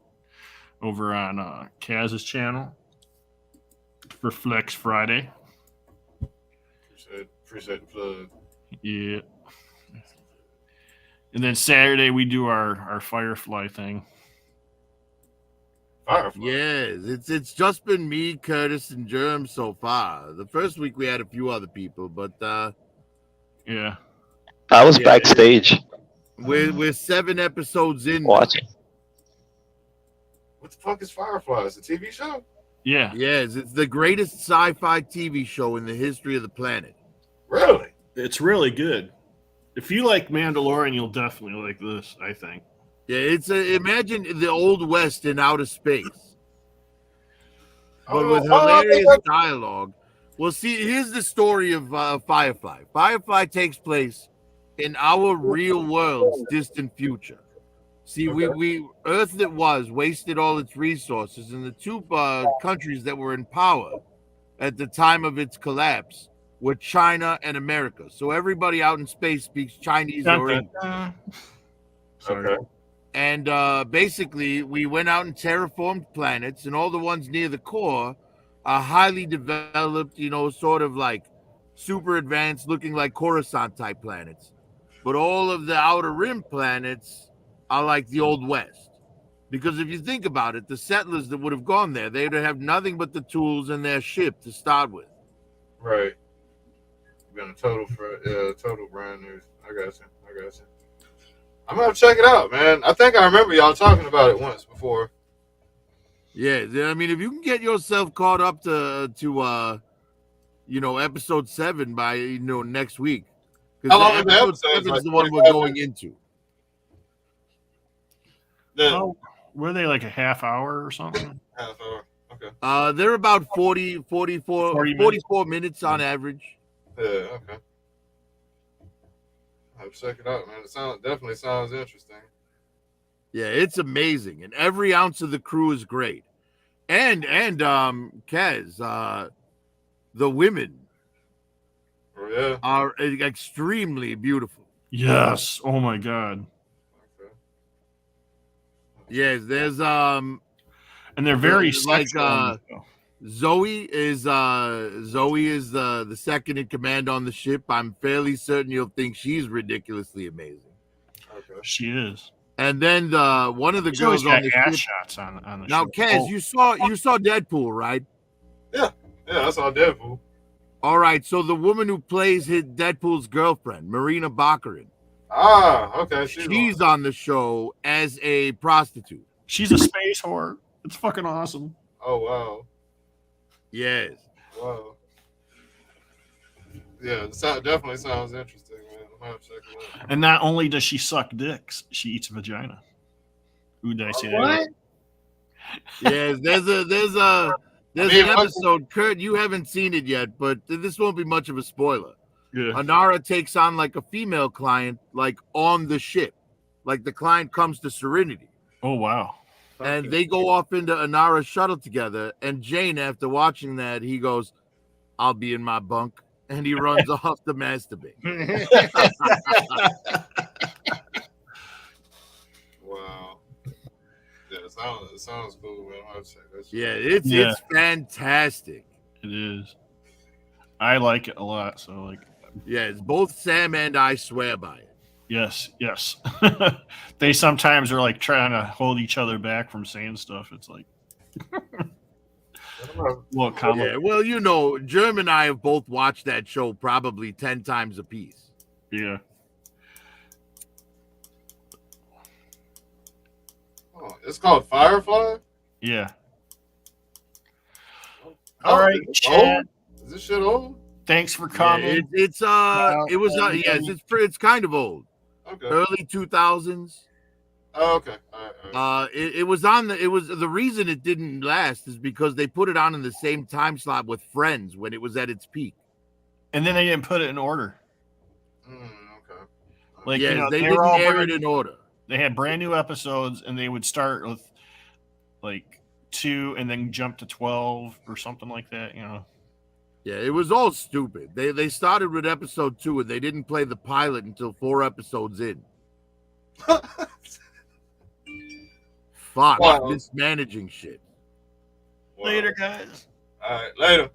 over on Kaz's channel for Flex Friday. Appreciate the plug. Yeah. And then Saturday we do our Firefly thing. Firefly. Yes, it's just been me, Curtis, and Germ so far. The first week we had a few other people, but yeah. I was backstage we're 7 episodes in watching. What the fuck is Firefly? It's a TV show? Yeah. Yes, it's the greatest sci-fi TV show in the history of the planet. Really? It's really good. If you like Mandalorian, you'll definitely like this, I think. Yeah, imagine the Old West in outer space. But with hilarious dialogue. Well, see, here's the story of Firefly. Firefly takes place in our real world's distant future. See, we Earth that was wasted all its resources, and the two countries that were in power at the time of its collapse were China and America. So everybody out in space speaks Chinese or English. Sorry. Okay. And basically, we went out and terraformed planets, and all the ones near the core are highly developed, sort of like super advanced, looking like Coruscant type planets. But all of the outer rim planets are like the Old West. Because if you think about it, the settlers that would have gone there, they would have nothing but the tools and their ship to start with. Right. Been a total brand new. I got you. I'm gonna check it out, man. I think I remember y'all talking about it once before. Yeah, I mean, if you can get yourself caught up to episode 7 by next week, How long because episode 7 is the one we're going into. Were they like a half hour or something? Half hour. Okay. They're about 44 minutes on average. Yeah. Okay. I'll check it out, man. It definitely sounds interesting. Yeah, it's amazing, and every ounce of the crew is great. And Kaz, the women are extremely beautiful. Yes. Oh my God. Okay. Yes, there's and they're very like sexual. Zoe is the second in command on the ship. I'm fairly certain you'll think she's ridiculously amazing. Okay. She is. And then one of the She's always girls on got the ass ship. shots on the Now, ship. Kaz, you saw Deadpool, right? Yeah, that's all Deadpool. All right, so the woman who plays Deadpool's girlfriend, Marina Baccarin. Okay. She's on the show as a prostitute. She's a space whore. It's fucking awesome. Oh wow. Yes. Wow. Yeah, it definitely sounds interesting, man. I'm gonna have to check it out. And not only does she suck dicks, she eats vagina. Ooh, did I say that? Yes, there's an episode, Kurt, you haven't seen it yet, but this won't be much of a spoiler. Yeah. Anara takes on like a female client, like on the ship. Like the client comes to Serenity. Oh wow. And they go off into Anara's shuttle together. And Jane, after watching that, he goes, "I'll be in my bunk," and he runs off to masturbate. It sounds cool, man. I'll check that shit Yeah, out. it's fantastic. It is. I like it a lot. So like, Yeah, it's both Sam and I swear by it. yes. They sometimes are like trying to hold each other back from saying stuff. It's like, well, Yeah, well, you know, Germ and I have both watched that show probably 10 times apiece. yeah. Oh, it's called Firefly. Yeah. Oh, All right, it's Chad. old? Is this shit old? Thanks for Yeah, coming. it was yes, it's kind of old. Okay. Early 2000s. Oh, okay. All right. It was on the reason it didn't last is because they put it on in the same time slot with Friends when it was at its peak. And then they didn't put it in order. Okay. Like, Yes, you know, they were didn't all air brand- it in order. They had brand new episodes, and they would start with like 2 and then jump to 12 or something like that. You know. Yeah, it was all stupid. They started with episode 2 and they didn't play the pilot until 4 episodes in. Fuck, Wow. mismanaging shit. Wow. Later, guys. All right. Later.